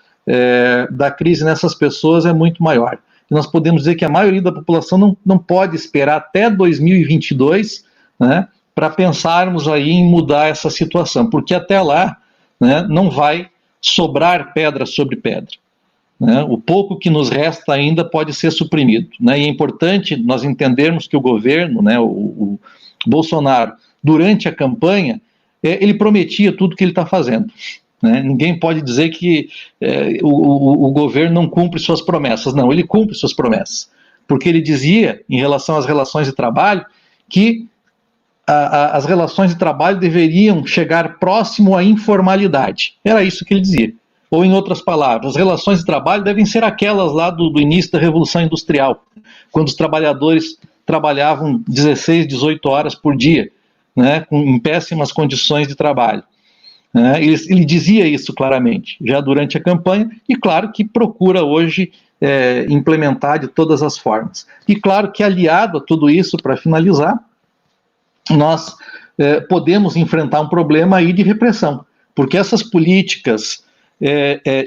da crise nessas pessoas é muito maior. E nós podemos dizer que a maioria da população não pode esperar até 2022, né, para pensarmos aí em mudar essa situação, porque até lá, né, não vai sobrar pedra sobre pedra. Né? O pouco que nos resta ainda pode ser suprimido. Né? E é importante nós entendermos que o governo, né, o Bolsonaro, durante a campanha, ele prometia tudo que ele está fazendo. Né? Ninguém pode dizer que o governo não cumpre suas promessas. Não, ele cumpre suas promessas. Porque ele dizia, em relação às relações de trabalho, que as relações de trabalho deveriam chegar próximo à informalidade. Era isso que ele dizia. Ou, em outras palavras, as relações de trabalho devem ser aquelas lá do início da Revolução Industrial, quando os trabalhadores trabalhavam 16, 18 horas por dia, né, em péssimas condições de trabalho. Ele dizia isso claramente, já durante a campanha, e claro que procura hoje implementar de todas as formas. E claro que, aliado a tudo isso, para finalizar, nós podemos enfrentar um problema aí de repressão, porque essas políticas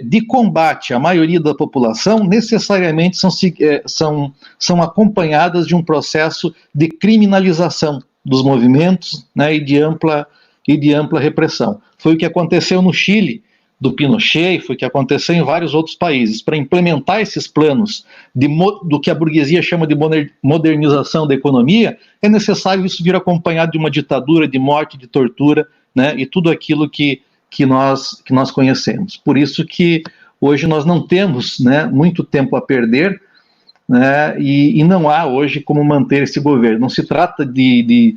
de combate à maioria da população necessariamente são acompanhadas de um processo de criminalização dos movimentos, né, e de ampla repressão. Foi o que aconteceu no Chile, do Pinochet, foi o que aconteceu em vários outros países. Para implementar esses planos do que a burguesia chama de modernização da economia, é necessário isso vir acompanhado de uma ditadura, de morte, de tortura, né, e tudo aquilo que nós conhecemos. Por isso que hoje nós não temos, né, muito tempo a perder, né, e não há hoje como manter esse governo. Não se trata de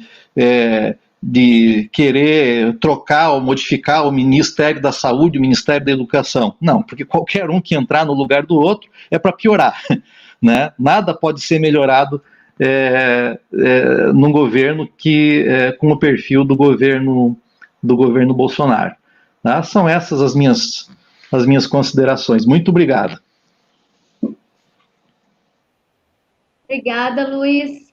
querer trocar ou modificar o Ministério da Saúde, o Ministério da Educação. Não, porque qualquer um que entrar no lugar do outro é para piorar. Né? Nada pode ser melhorado num governo com o perfil do governo Bolsonaro. Tá? São essas as minhas considerações. Muito obrigado. Obrigada, Luiz.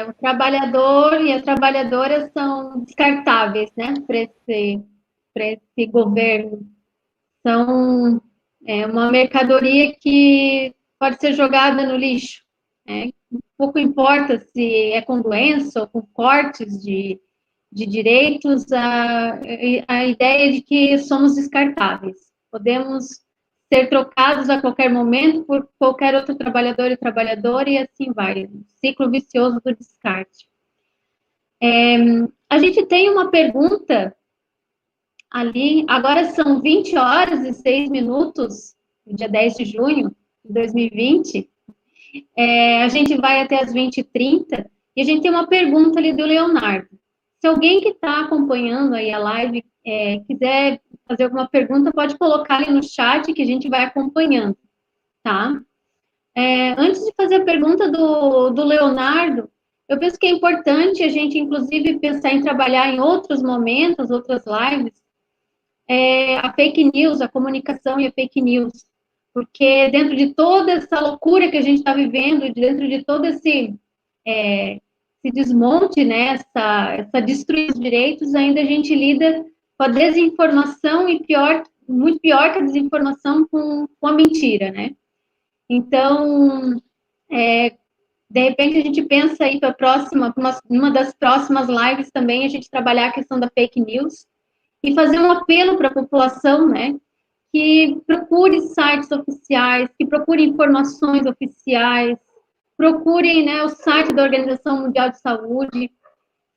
O trabalhador e a trabalhadora são descartáveis, né, para esse governo. São uma mercadoria que pode ser jogada no lixo. Pouco importa se é com doença ou com cortes de direitos, a ideia de que somos descartáveis. Podemos ser trocados a qualquer momento por qualquer outro trabalhador e trabalhadora, e assim vai. Ciclo vicioso do descarte. A gente tem uma pergunta ali, agora são 20 horas e 6 minutos, dia 10 de junho de 2020. A gente vai até as 20h30, e a gente tem uma pergunta ali do Leonardo. Se alguém que está acompanhando aí a live quiser fazer alguma pergunta, pode colocar ali no chat que a gente vai acompanhando, tá? Antes de fazer a pergunta do Leonardo, eu penso que é importante a gente, inclusive, pensar em trabalhar em outros momentos, outras lives, a fake news, a comunicação e a fake news. Porque dentro de toda essa loucura que a gente está vivendo, dentro de todo esse desmonte, né, essa destruição dos direitos, ainda a gente lida com a desinformação e muito pior que a desinformação, com a mentira, né? Então, de repente a gente pensa aí para uma das próximas lives também, a gente trabalhar a questão da fake news e fazer um apelo para a população, né, que procure sites oficiais, que procure informações oficiais, procurem, né, o site da Organização Mundial de Saúde,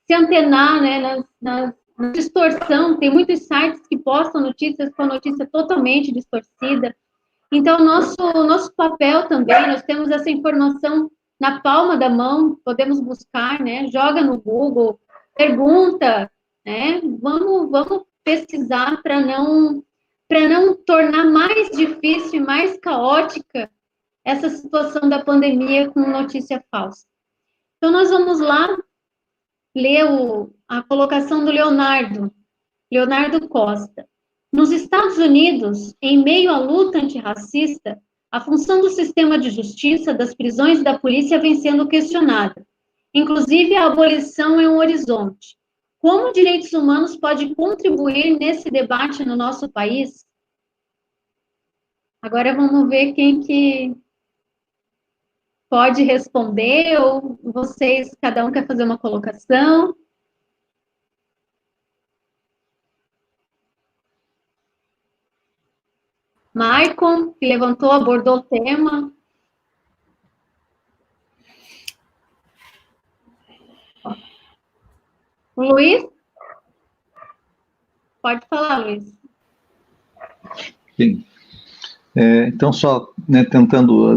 se antenar, né, na distorção. Tem muitos sites que postam notícias com a notícia totalmente distorcida. Então, nosso papel também, nós temos essa informação na palma da mão, podemos buscar, né, joga no Google, pergunta né? Vamos pesquisar para não tornar mais difícil e mais caótica essa situação da pandemia com notícia falsa. Então, nós vamos lá ler a colocação do Leonardo Costa. Nos Estados Unidos, em meio à luta antirracista, a função do sistema de justiça, das prisões e da polícia vem sendo questionada. Inclusive, a abolição é um horizonte. Como direitos humanos pode contribuir nesse debate no nosso país? Agora vamos ver quem que pode responder, ou vocês, cada um quer fazer uma colocação. Maicon, que levantou, abordou o tema. O Luiz? Pode falar, Luiz. Sim. Então, só né, tentando,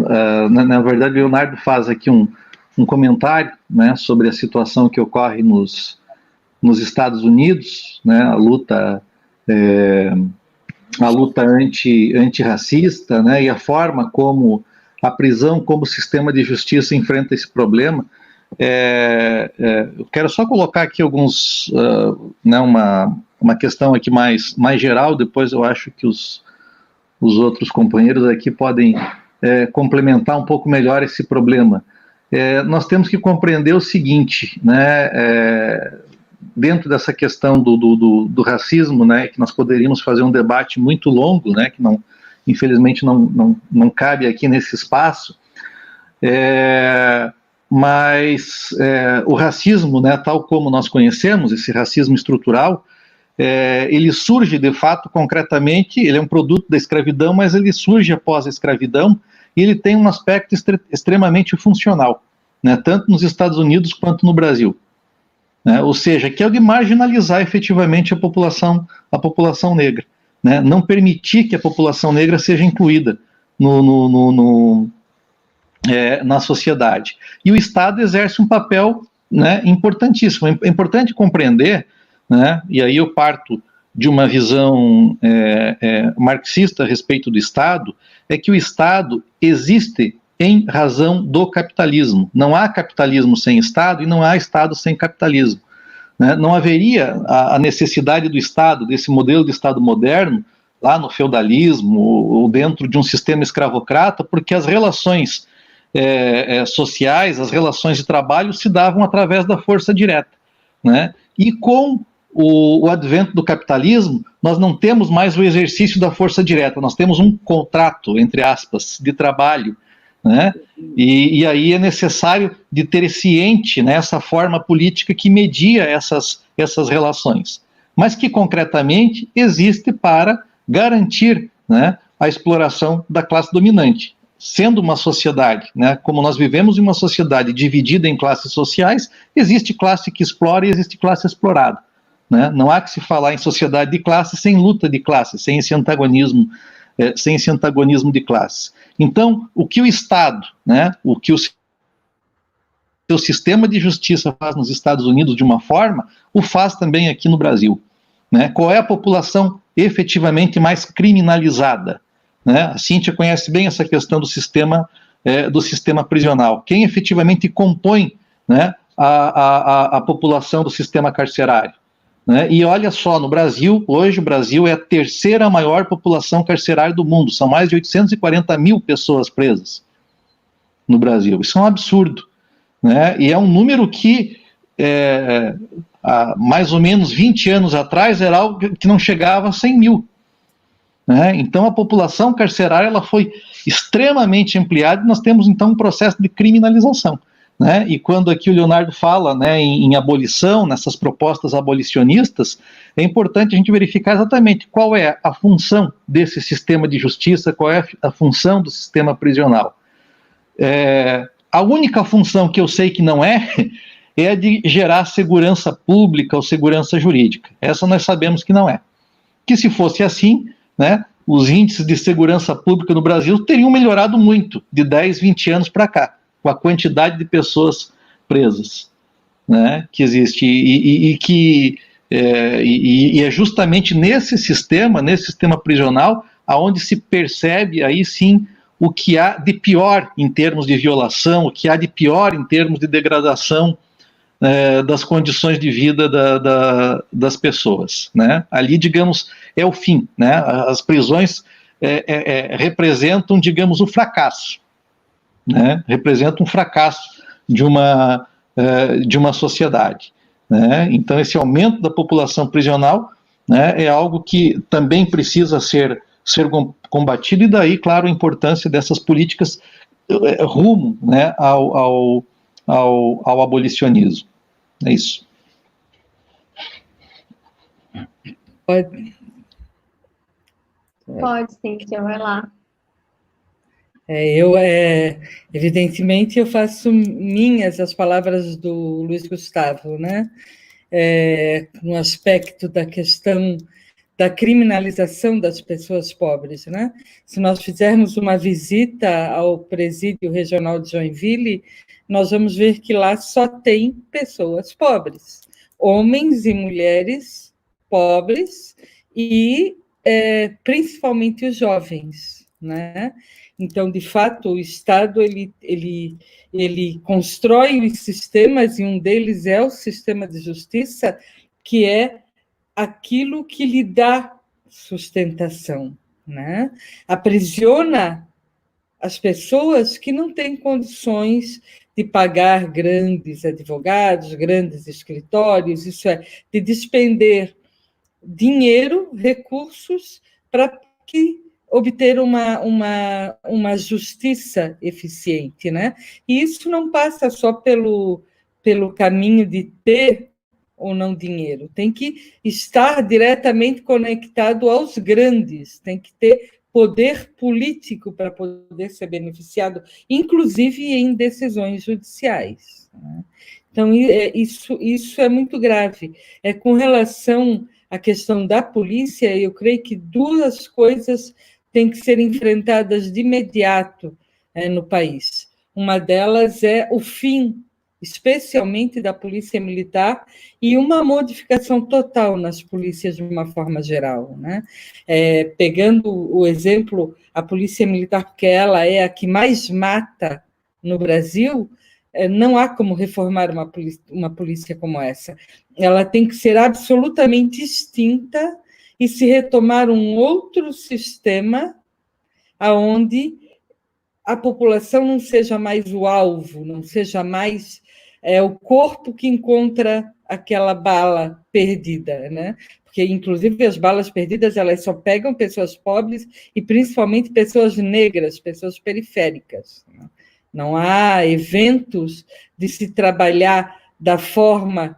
na verdade, o Leonardo faz aqui um comentário, né, sobre a situação que ocorre nos Estados Unidos, né, a luta antirracista, né, e a forma como a prisão, como o sistema de justiça enfrenta esse problema. Eu quero só colocar aqui alguns, né, uma questão aqui mais geral, depois eu acho que os outros companheiros aqui podem complementar um pouco melhor esse problema. Nós temos que compreender o seguinte, né, dentro dessa questão do racismo, né, que nós poderíamos fazer um debate muito longo, né, que infelizmente não cabe aqui nesse espaço, mas o racismo, né, tal como nós conhecemos, esse racismo estrutural, ele surge de fato concretamente, ele é um produto da escravidão, mas ele surge após a escravidão e ele tem um aspecto extremamente funcional, né, tanto nos Estados Unidos quanto no Brasil. Né, ou seja, que é o de marginalizar efetivamente a população negra, né, não permitir que a população negra seja incluída na sociedade. E o Estado exerce um papel, né, importantíssimo. É importante compreender, né, e aí eu parto de uma visão marxista a respeito do Estado, é que o Estado existe em razão do capitalismo. Não há capitalismo sem Estado e não há Estado sem capitalismo. Né? Não haveria a necessidade do Estado, desse modelo de Estado moderno, lá no feudalismo ou dentro de um sistema escravocrata, porque as relações sociais, as relações de trabalho se davam através da força direta. Né? E com o advento do capitalismo, nós não temos mais o exercício da força direta, nós temos um contrato, entre aspas, de trabalho, né? E aí é necessário de ter esse ente, né, essa forma política que media essas relações, mas que concretamente existe para garantir, né, a exploração da classe dominante. Sendo uma sociedade, né, como nós vivemos em uma sociedade dividida em classes sociais, existe classe que explora e existe classe explorada. Né? Não há que se falar em sociedade de classe sem luta de classe, sem esse antagonismo de classe. Então, o que o Estado, né, o que o seu sistema de justiça faz nos Estados Unidos de uma forma, o faz também aqui no Brasil. Né? Qual é a população efetivamente mais criminalizada? Né? A Cíntia conhece bem essa questão do sistema prisional. Quem efetivamente compõe, né, a população do sistema carcerário? Né? E olha só, no Brasil, hoje o Brasil é a terceira maior população carcerária do mundo, são mais de 840 mil pessoas presas no Brasil, isso é um absurdo, né? E é um número que há mais ou menos 20 anos atrás era algo que não chegava a 100 mil, né? Então a população carcerária ela foi extremamente ampliada e nós temos então um processo de criminalização. Né? E quando aqui o Leonardo fala, né, em abolição, nessas propostas abolicionistas, é importante a gente verificar exatamente qual é a função desse sistema de justiça, qual é a função do sistema prisional. A única função que eu sei que não é a de gerar segurança pública ou segurança jurídica. Essa nós sabemos que não é. Que se fosse assim, né, os índices de segurança pública no Brasil teriam melhorado muito, de 10, 20 anos para cá, com a quantidade de pessoas presas, né, que existe, e que E é justamente nesse sistema prisional, aonde se percebe aí sim o que há de pior em termos de violação, o que há de pior em termos de degradação das condições de vida das pessoas, né? Ali, digamos, é o fim, né? As prisões representam, digamos, o fracasso, né? Representam um fracasso de uma sociedade, né? Então, esse aumento da população prisional, né, é algo que também precisa ser combatido, e daí, claro, a importância dessas políticas rumo, né, ao abolicionismo. É isso. Pode, Cíntia, vai lá. Evidentemente, eu faço minhas as palavras do Luiz Gustavo, né? No aspecto da questão da criminalização das pessoas pobres, né? Se nós fizermos uma visita ao presídio regional de Joinville, nós vamos ver que lá só tem pessoas pobres, homens e mulheres pobres, e principalmente os jovens, né? Então, de fato, o Estado ele constrói os sistemas, e um deles é o sistema de justiça, que é aquilo que lhe dá sustentação, né? Aprisiona as pessoas que não têm condições de pagar grandes advogados, grandes escritórios, isso é, de despender dinheiro, recursos, para obter uma justiça eficiente, né? E isso não passa só pelo caminho de ter ou não dinheiro, tem que estar diretamente conectado aos grandes, tem que ter poder político para poder ser beneficiado, inclusive em decisões judiciais, né? Então, isso é muito grave. Com relação à questão da polícia, eu creio que duas coisas têm que ser enfrentadas de imediato no país. Uma delas é o fim, especialmente da polícia militar, e uma modificação total nas polícias de uma forma geral, né? Pegando o exemplo, a polícia militar, porque ela é a que mais mata no Brasil, não há como reformar uma polícia como essa. Ela tem que ser absolutamente extinta e se retomar um outro sistema onde a população não seja mais o alvo, não seja mais o corpo que encontra aquela bala perdida, né? Porque, inclusive, as balas perdidas, elas só pegam pessoas pobres e, principalmente, pessoas negras, pessoas periféricas, né? Não há eventos de se trabalhar da forma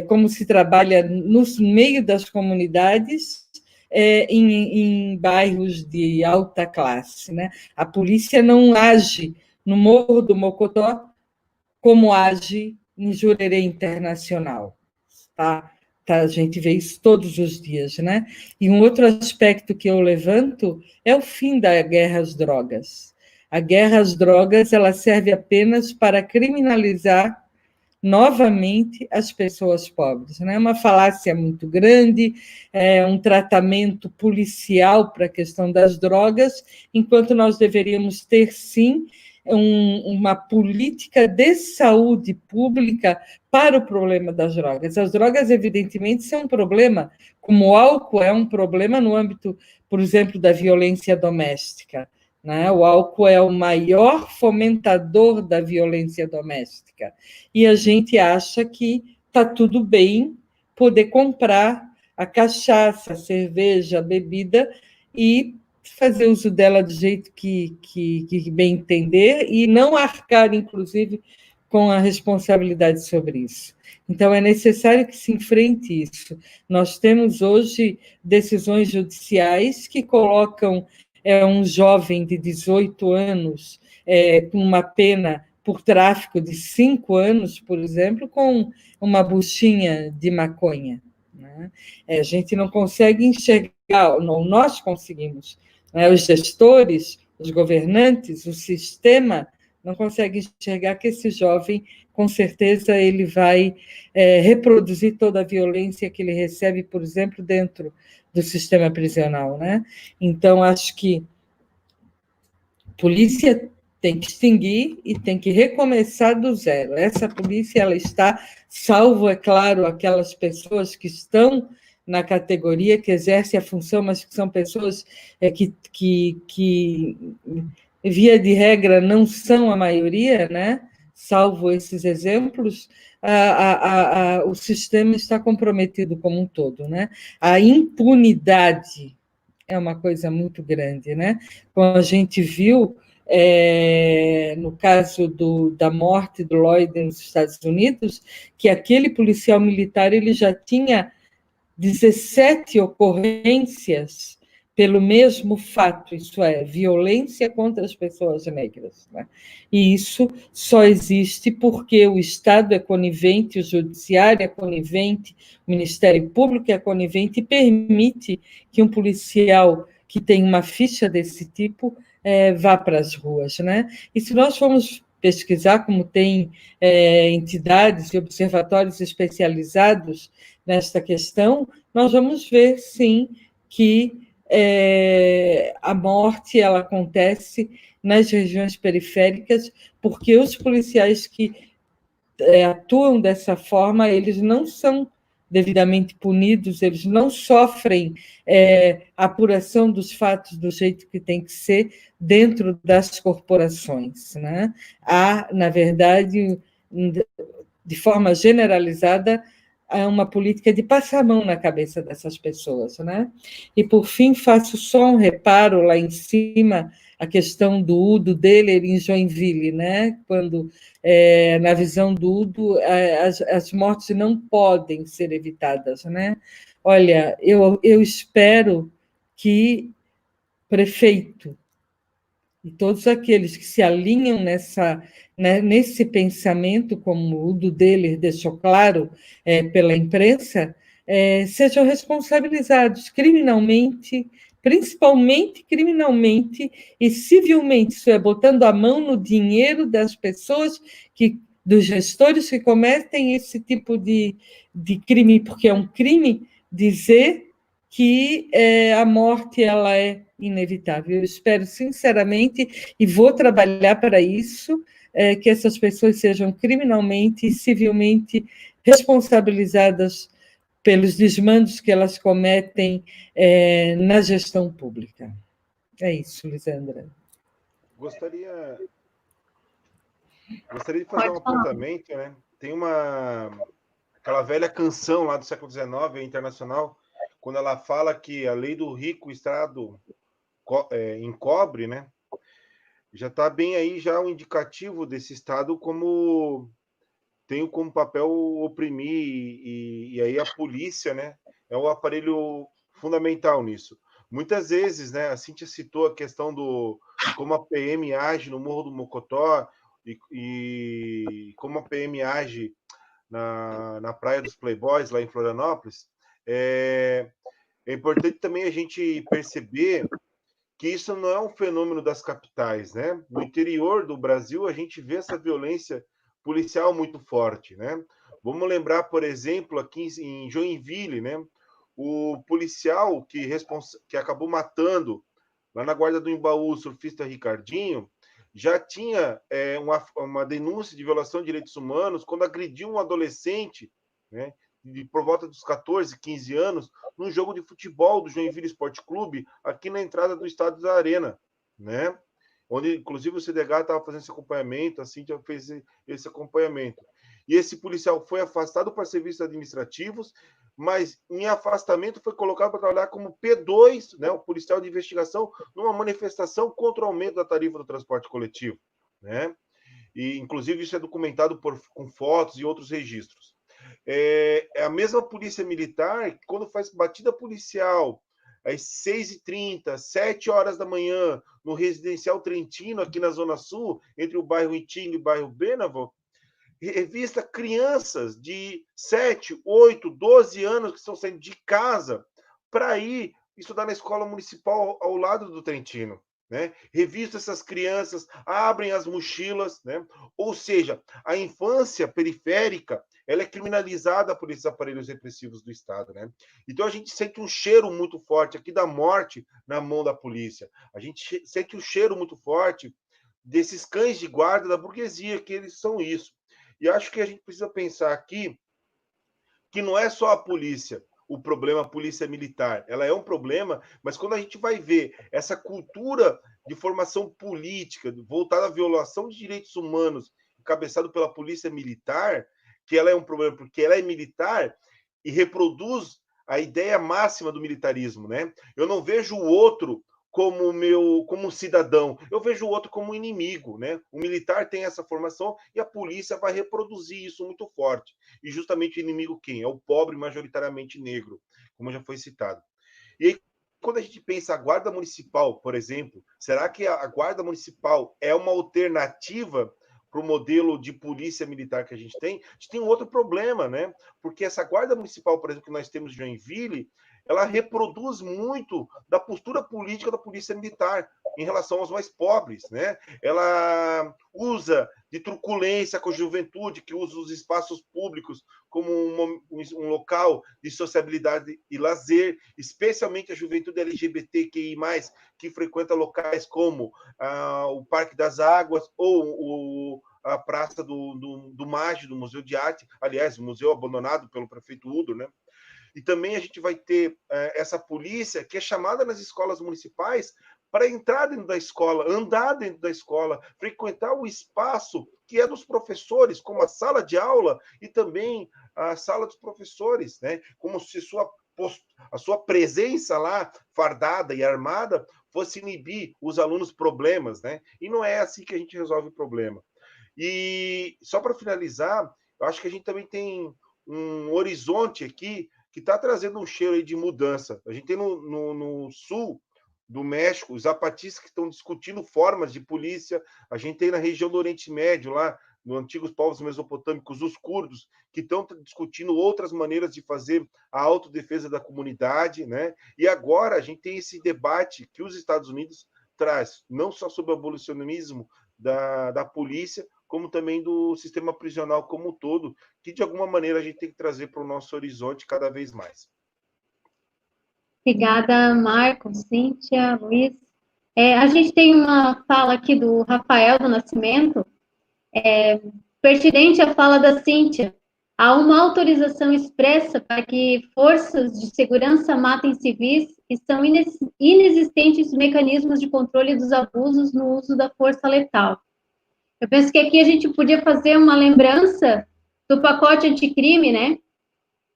como se trabalha no meio das comunidades, em bairros de alta classe, né? A polícia não age no Morro do Mocotó como age em Jurerê Internacional, tá? A gente vê isso todos os dias, né? E um outro aspecto que eu levanto é o fim da guerra às drogas. A guerra às drogas, ela serve apenas para criminalizar novamente as pessoas pobres, né? É uma falácia muito grande, um tratamento policial para a questão das drogas, enquanto nós deveríamos ter, sim, uma política de saúde pública para o problema das drogas. As drogas, evidentemente, são um problema, como o álcool é um problema no âmbito, por exemplo, da violência doméstica, né? O álcool é o maior fomentador da violência doméstica. E a gente acha que está tudo bem poder comprar a cachaça, a cerveja, a bebida e fazer uso dela do jeito que bem entender e não arcar, inclusive, com a responsabilidade sobre isso. Então, é necessário que se enfrente isso. Nós temos hoje decisões judiciais que colocam um jovem de 18 anos com uma pena por tráfico de 5 anos, por exemplo, com uma buchinha de maconha, né? A gente não consegue enxergar, não, nós conseguimos, né? Os gestores, os governantes, o sistema não consegue enxergar que esse jovem, com certeza, ele vai reproduzir toda a violência que ele recebe, por exemplo, dentro do sistema prisional, né? Então, acho que a polícia tem que extinguir e tem que recomeçar do zero. Essa polícia, ela está, salvo, é claro, aquelas pessoas que estão na categoria, que exercem a função, mas que são pessoas que via de regra, não são a maioria, né? Salvo esses exemplos, o sistema está comprometido como um todo, né? A impunidade é uma coisa muito grande, né? Como a gente viu no caso da morte do Lloyd nos Estados Unidos, que aquele policial militar ele já tinha 17 ocorrências pelo mesmo fato, isso é, violência contra as pessoas negras, né? E isso só existe porque o Estado é conivente, o Judiciário é conivente, o Ministério Público é conivente e permite que um policial que tem uma ficha desse tipo vá para as ruas, né? E se nós formos pesquisar, como tem entidades e observatórios especializados nesta questão, nós vamos ver, sim, que a morte ela acontece nas regiões periféricas, porque os policiais que atuam dessa forma, eles não são devidamente punidos, eles não sofrem apuração dos fatos do jeito que tem que ser dentro das corporações, né? Há, na verdade, de forma generalizada, uma política de passar a mão na cabeça dessas pessoas, né? E, por fim, faço só um reparo lá em cima, a questão do Udo Deller em Joinville, né? Quando, na visão do Udo, as mortes não podem ser evitadas, né? Olha, eu espero que prefeito e todos aqueles que se alinham nesse pensamento, como o Udo Deller deixou claro pela imprensa, sejam responsabilizados criminalmente, principalmente criminalmente e civilmente, isso é, botando a mão no dinheiro das pessoas, dos gestores que cometem esse tipo de crime, porque é um crime dizer que a morte ela é inevitável. Eu espero sinceramente e vou trabalhar para isso, que essas pessoas sejam criminalmente e civilmente responsabilizadas pelos desmandos que elas cometem na gestão pública. É isso, Lisandra. Gostaria de fazer um apontamento, né? Tem aquela velha canção lá do século XIX, internacional, quando ela fala que a lei do rico Estado encobre, né? Já está bem aí já um indicativo desse Estado como tem como papel oprimir e aí a polícia, né? É um aparelho fundamental nisso. Muitas vezes, né? A Cíntia citou a questão de como a PM age no Morro do Mocotó e como a PM age na Praia dos Playboys, lá em Florianópolis. É importante também a gente perceber que isso não é um fenômeno das capitais, né? No interior do Brasil, a gente vê essa violência policial muito forte, né? Vamos lembrar, por exemplo, aqui em Joinville, né? O policial que acabou matando lá na Guarda do Embaú o surfista Ricardinho já tinha uma denúncia de violação de direitos humanos quando agrediu um adolescente, né? Por volta dos 14, 15 anos, num jogo de futebol do Joinville Esporte Clube, aqui na entrada do estádio da Arena, né? Onde, inclusive, o CDH estava fazendo esse acompanhamento, a Cíntia fez esse acompanhamento. E esse policial foi afastado para serviços administrativos, mas em afastamento foi colocado para trabalhar como P2, né, o policial de investigação, numa manifestação contra o aumento da tarifa do transporte coletivo, né? E, inclusive, isso é documentado com fotos e outros registros. É a mesma polícia militar que, quando faz batida policial às 6h30, 7 horas da manhã, no Residencial Trentino, aqui na Zona Sul, entre o bairro Itinga e o bairro Bênavo, revista crianças de 7, 8, 12 anos que estão saindo de casa para ir estudar na escola municipal ao lado do Trentino, né? Revistam essas crianças, abrem as mochilas, né? Ou seja, a infância periférica, ela é criminalizada por esses aparelhos repressivos do Estado, né? Então a gente sente um cheiro muito forte aqui da morte na mão da polícia. A gente sente um cheiro muito forte desses cães de guarda da burguesia, que eles são isso. E acho que a gente precisa pensar aqui que não é só a polícia, o problema, a polícia militar. Ela é um problema, mas quando a gente vai ver essa cultura de formação política voltada à violação de direitos humanos, encabeçado pela polícia militar, que ela é um problema porque ela é militar e reproduz a ideia máxima do militarismo, né? Eu não vejo o outro como um cidadão, eu vejo o outro como um inimigo, né? O militar tem essa formação e a polícia vai reproduzir isso muito forte. E justamente o inimigo quem? É o pobre, majoritariamente negro, como já foi citado. E aí, quando a gente pensa a guarda municipal, por exemplo, será que a guarda municipal é uma alternativa para o modelo de polícia militar que a gente tem um outro problema, né? Porque essa guarda municipal, por exemplo, que nós temos em Joinville, ela reproduz muito da postura política da polícia militar em relação aos mais pobres, né? Ela usa de truculência com a juventude, que usa os espaços públicos como um local de sociabilidade e lazer, especialmente a juventude LGBTQI+, que frequenta locais como o Parque das Águas ou a Praça do Mage, do Museu de Arte, aliás, o museu abandonado pelo prefeito Udo, né? E também a gente vai ter essa polícia que é chamada nas escolas municipais para entrar dentro da escola, andar dentro da escola, frequentar o espaço que é dos professores, como a sala de aula e também a sala dos professores, né? Como se a sua presença lá, fardada e armada, fosse inibir os alunos problemas, né? E não é assim que a gente resolve o problema. E só para finalizar, eu acho que a gente também tem um horizonte aqui que está trazendo um cheiro aí de mudança. A gente tem no sul do México os zapatistas que estão discutindo formas de polícia. A gente tem na região do Oriente Médio, lá nos antigos povos mesopotâmicos, os curdos, que estão discutindo outras maneiras de fazer a autodefesa da comunidade, né? E agora a gente tem esse debate que os Estados Unidos traz, não só sobre o abolicionismo da polícia, como também do sistema prisional como um todo, que de alguma maneira a gente tem que trazer para o nosso horizonte cada vez mais. Obrigada, Marcos, Cíntia, Luiz. A gente tem uma fala aqui do Rafael do Nascimento, pertinente à fala da Cíntia. Há uma autorização expressa para que forças de segurança matem civis e são inexistentes mecanismos de controle dos abusos no uso da força letal. Eu penso que aqui a gente podia fazer uma lembrança do pacote anticrime, né?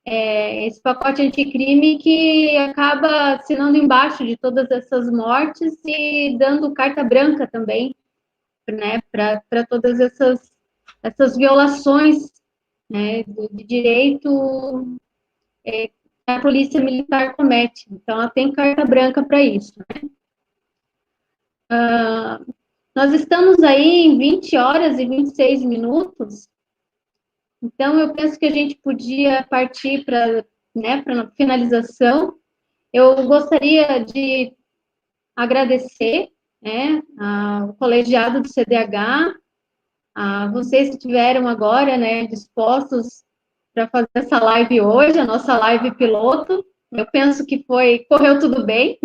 Esse pacote anticrime que acaba assinando embaixo de todas essas mortes e dando carta branca também, né? Para todas essas violações, né, de direito que a polícia militar comete. Então, ela tem carta branca para isso, né? Nós estamos aí em 20 horas e 26 minutos, então eu penso que a gente podia partir para, né, para finalização. Eu gostaria de agradecer, né, ao colegiado do CDH, a vocês que estiveram agora, né, dispostos para fazer essa live hoje, a nossa live piloto. Eu penso que correu tudo bem.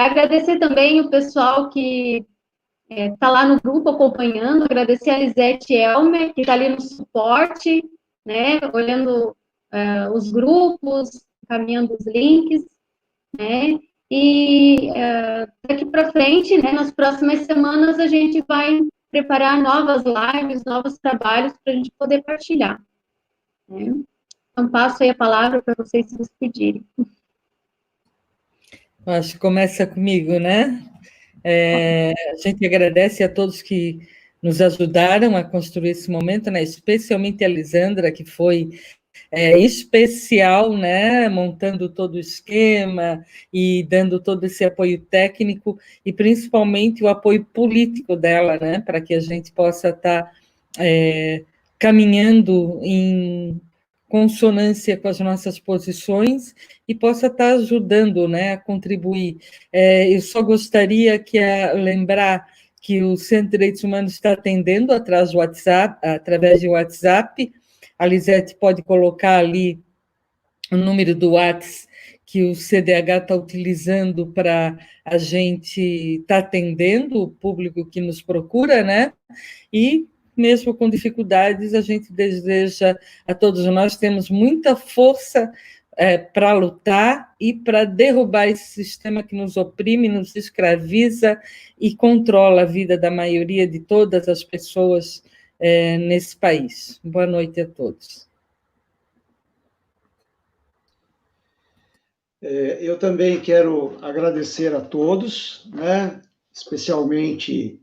Agradecer também o pessoal que está lá no grupo acompanhando, agradecer a Lisete Elmer, que está ali no suporte, né, olhando os grupos, encaminhando os links, né, e daqui para frente, né, nas próximas semanas, a gente vai preparar novas lives, novos trabalhos para a gente poder partilhar, né. Então, passo aí a palavra para vocês se despedirem. Acho que começa comigo, né? A gente agradece a todos que nos ajudaram a construir esse momento, né? Especialmente a Lisandra, que foi especial, né? Montando todo o esquema e dando todo esse apoio técnico e principalmente o apoio político dela, né? Para que a gente possa estar caminhando consonância com as nossas posições e possa estar ajudando, né, a contribuir. Eu só gostaria que lembrar que o Centro de Direitos Humanos está atendendo através de WhatsApp. A Lisete pode colocar ali o número do WhatsApp que o CDH está utilizando para a gente estar atendendo o público que nos procura, né? E, mesmo com dificuldades, a gente deseja a todos nós, temos muita força para lutar e para derrubar esse sistema que nos oprime, nos escraviza e controla a vida da maioria de todas as pessoas nesse país. Boa noite a todos. Eu também quero agradecer a todos, né? Especialmente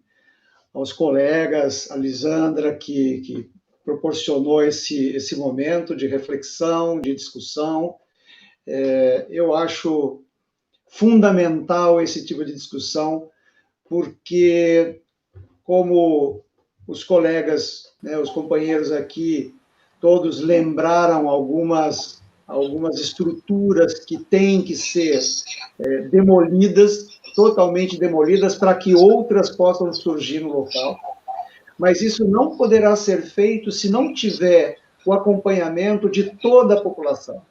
aos colegas, a Lisandra, que proporcionou esse momento de reflexão, de discussão. Eu acho fundamental esse tipo de discussão, porque, como os colegas, né, os companheiros aqui, todos lembraram algumas estruturas que têm que ser demolidas, totalmente demolidas, para que outras possam surgir no local. Mas isso não poderá ser feito se não tiver o acompanhamento de toda a população.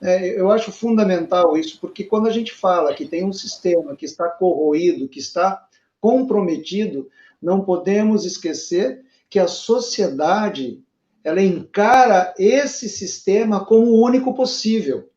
Eu acho fundamental isso, porque quando a gente fala que tem um sistema que está corroído, que está comprometido, não podemos esquecer que a sociedade ela encara esse sistema como o único possível,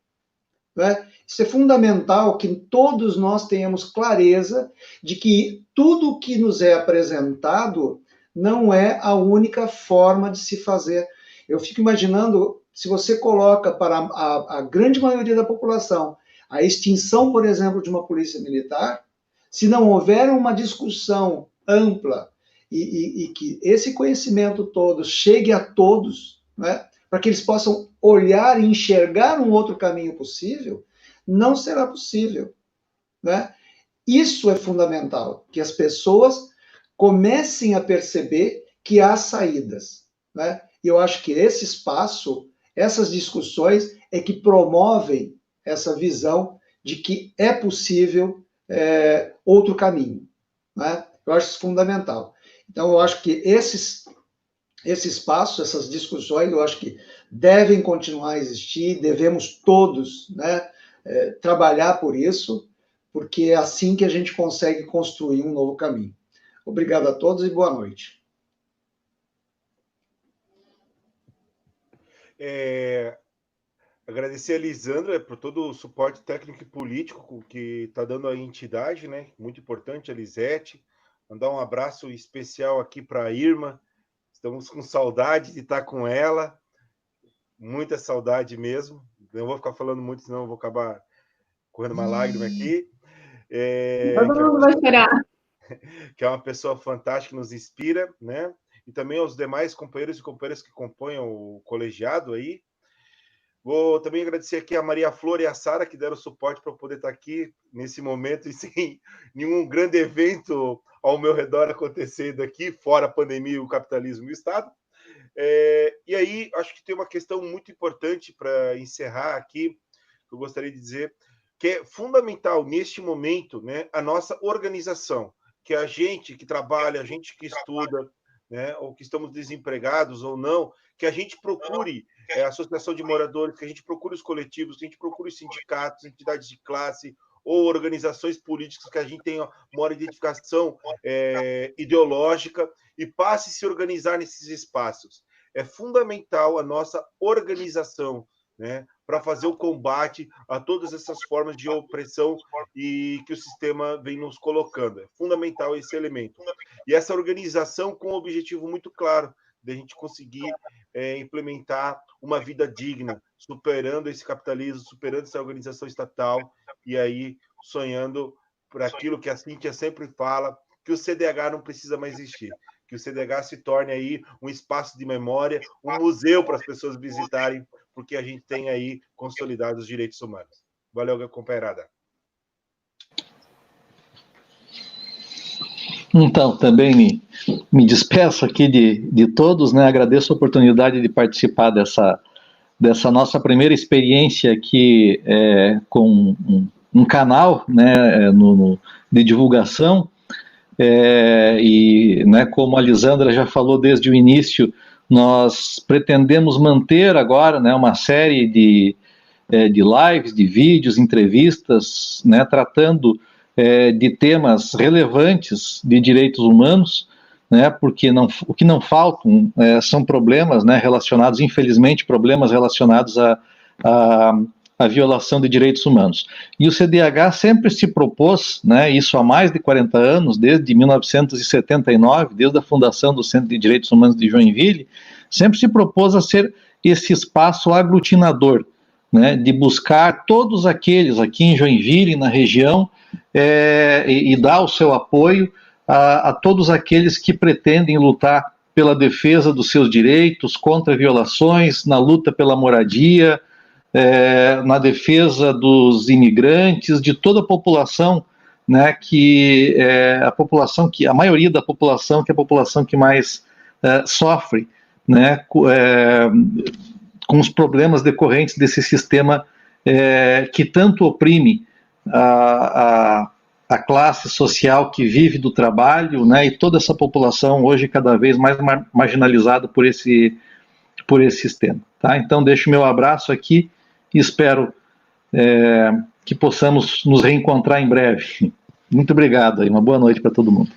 né? Isso é fundamental que todos nós tenhamos clareza de que tudo que nos é apresentado não é a única forma de se fazer. Eu fico imaginando, se você coloca para a grande maioria da população a extinção, por exemplo, de uma polícia militar, se não houver uma discussão ampla e que esse conhecimento todo chegue a todos, né, para que eles possam olhar e enxergar um outro caminho possível, não será possível, né? Isso é fundamental, que as pessoas comecem a perceber que há saídas, né? E eu acho que esse espaço, essas discussões, é que promovem essa visão de que é possível outro caminho, né? Eu acho isso fundamental. Então, eu acho que esse espaço, essas discussões, eu acho que devem continuar a existir, devemos todos, né, trabalhar por isso, porque é assim que a gente consegue construir um novo caminho. Obrigado a todos e boa noite. Agradecer a Lisandra por todo o suporte técnico e político que está dando à entidade, né? Muito importante, a Lisete. Mandar um abraço especial aqui para a Irma. Estamos com saudade de estar com ela. Muita saudade mesmo. Não vou ficar falando muito, senão eu vou acabar correndo uma lágrima aqui. Todo mundo vai chorar. Que é uma pessoa fantástica, que nos inspira, né? E também aos demais companheiros e companheiras que compõem o colegiado aí. Vou também agradecer aqui a Maria Flor e a Sara, que deram suporte para eu poder estar aqui nesse momento e sem nenhum grande evento ao meu redor acontecendo aqui, fora a pandemia, o capitalismo e o Estado. E aí, acho que tem uma questão muito importante para encerrar aqui, que eu gostaria de dizer, que é fundamental neste momento, né, a nossa organização, que a gente que trabalha, a gente que estuda, né, ou que estamos desempregados ou não, que a gente procure a associação de moradores, que a gente procure os coletivos, que a gente procure os sindicatos, entidades de classe ou organizações políticas que a gente tenha uma identificação ideológica e passe a se organizar nesses espaços. É fundamental a nossa organização, né, para fazer o combate a todas essas formas de opressão e que o sistema vem nos colocando. É fundamental esse elemento. E essa organização com um objetivo muito claro, de a gente conseguir implementar uma vida digna, superando esse capitalismo, superando essa organização estatal, e aí sonhando por aquilo que a Cíntia sempre fala, que o CDH não precisa mais existir, que o CDH se torne aí um espaço de memória, um museu para as pessoas visitarem, porque a gente tem aí consolidados os direitos humanos. Valeu, companheirada. Então, também me despeço aqui de todos, né? Agradeço a oportunidade de participar dessa nossa primeira experiência aqui com um canal, né, de divulgação, e, né, como a Lisandra já falou desde o início, nós pretendemos manter agora, né, uma série de lives, de vídeos, entrevistas, né, tratando de temas relevantes de direitos humanos, né, porque o que não faltam são problemas, né, relacionados, infelizmente, problemas relacionados à violação de direitos humanos. E o CDH sempre se propôs, né, isso há mais de 40 anos, desde 1979, desde a fundação do Centro de Direitos Humanos de Joinville, sempre se propôs a ser esse espaço aglutinador, né, de buscar todos aqueles aqui em Joinville, na região, e dar o seu apoio a todos aqueles que pretendem lutar pela defesa dos seus direitos, contra violações, na luta pela moradia, na defesa dos imigrantes, de toda a população, né, a maioria da população, que é a população que mais sofre, né, com os problemas decorrentes desse sistema que tanto oprime a classe social que vive do trabalho, né, e toda essa população hoje cada vez mais marginalizada por esse sistema. Tá? Então deixo meu abraço aqui e espero que possamos nos reencontrar em breve. Muito obrigado e uma boa noite para todo mundo.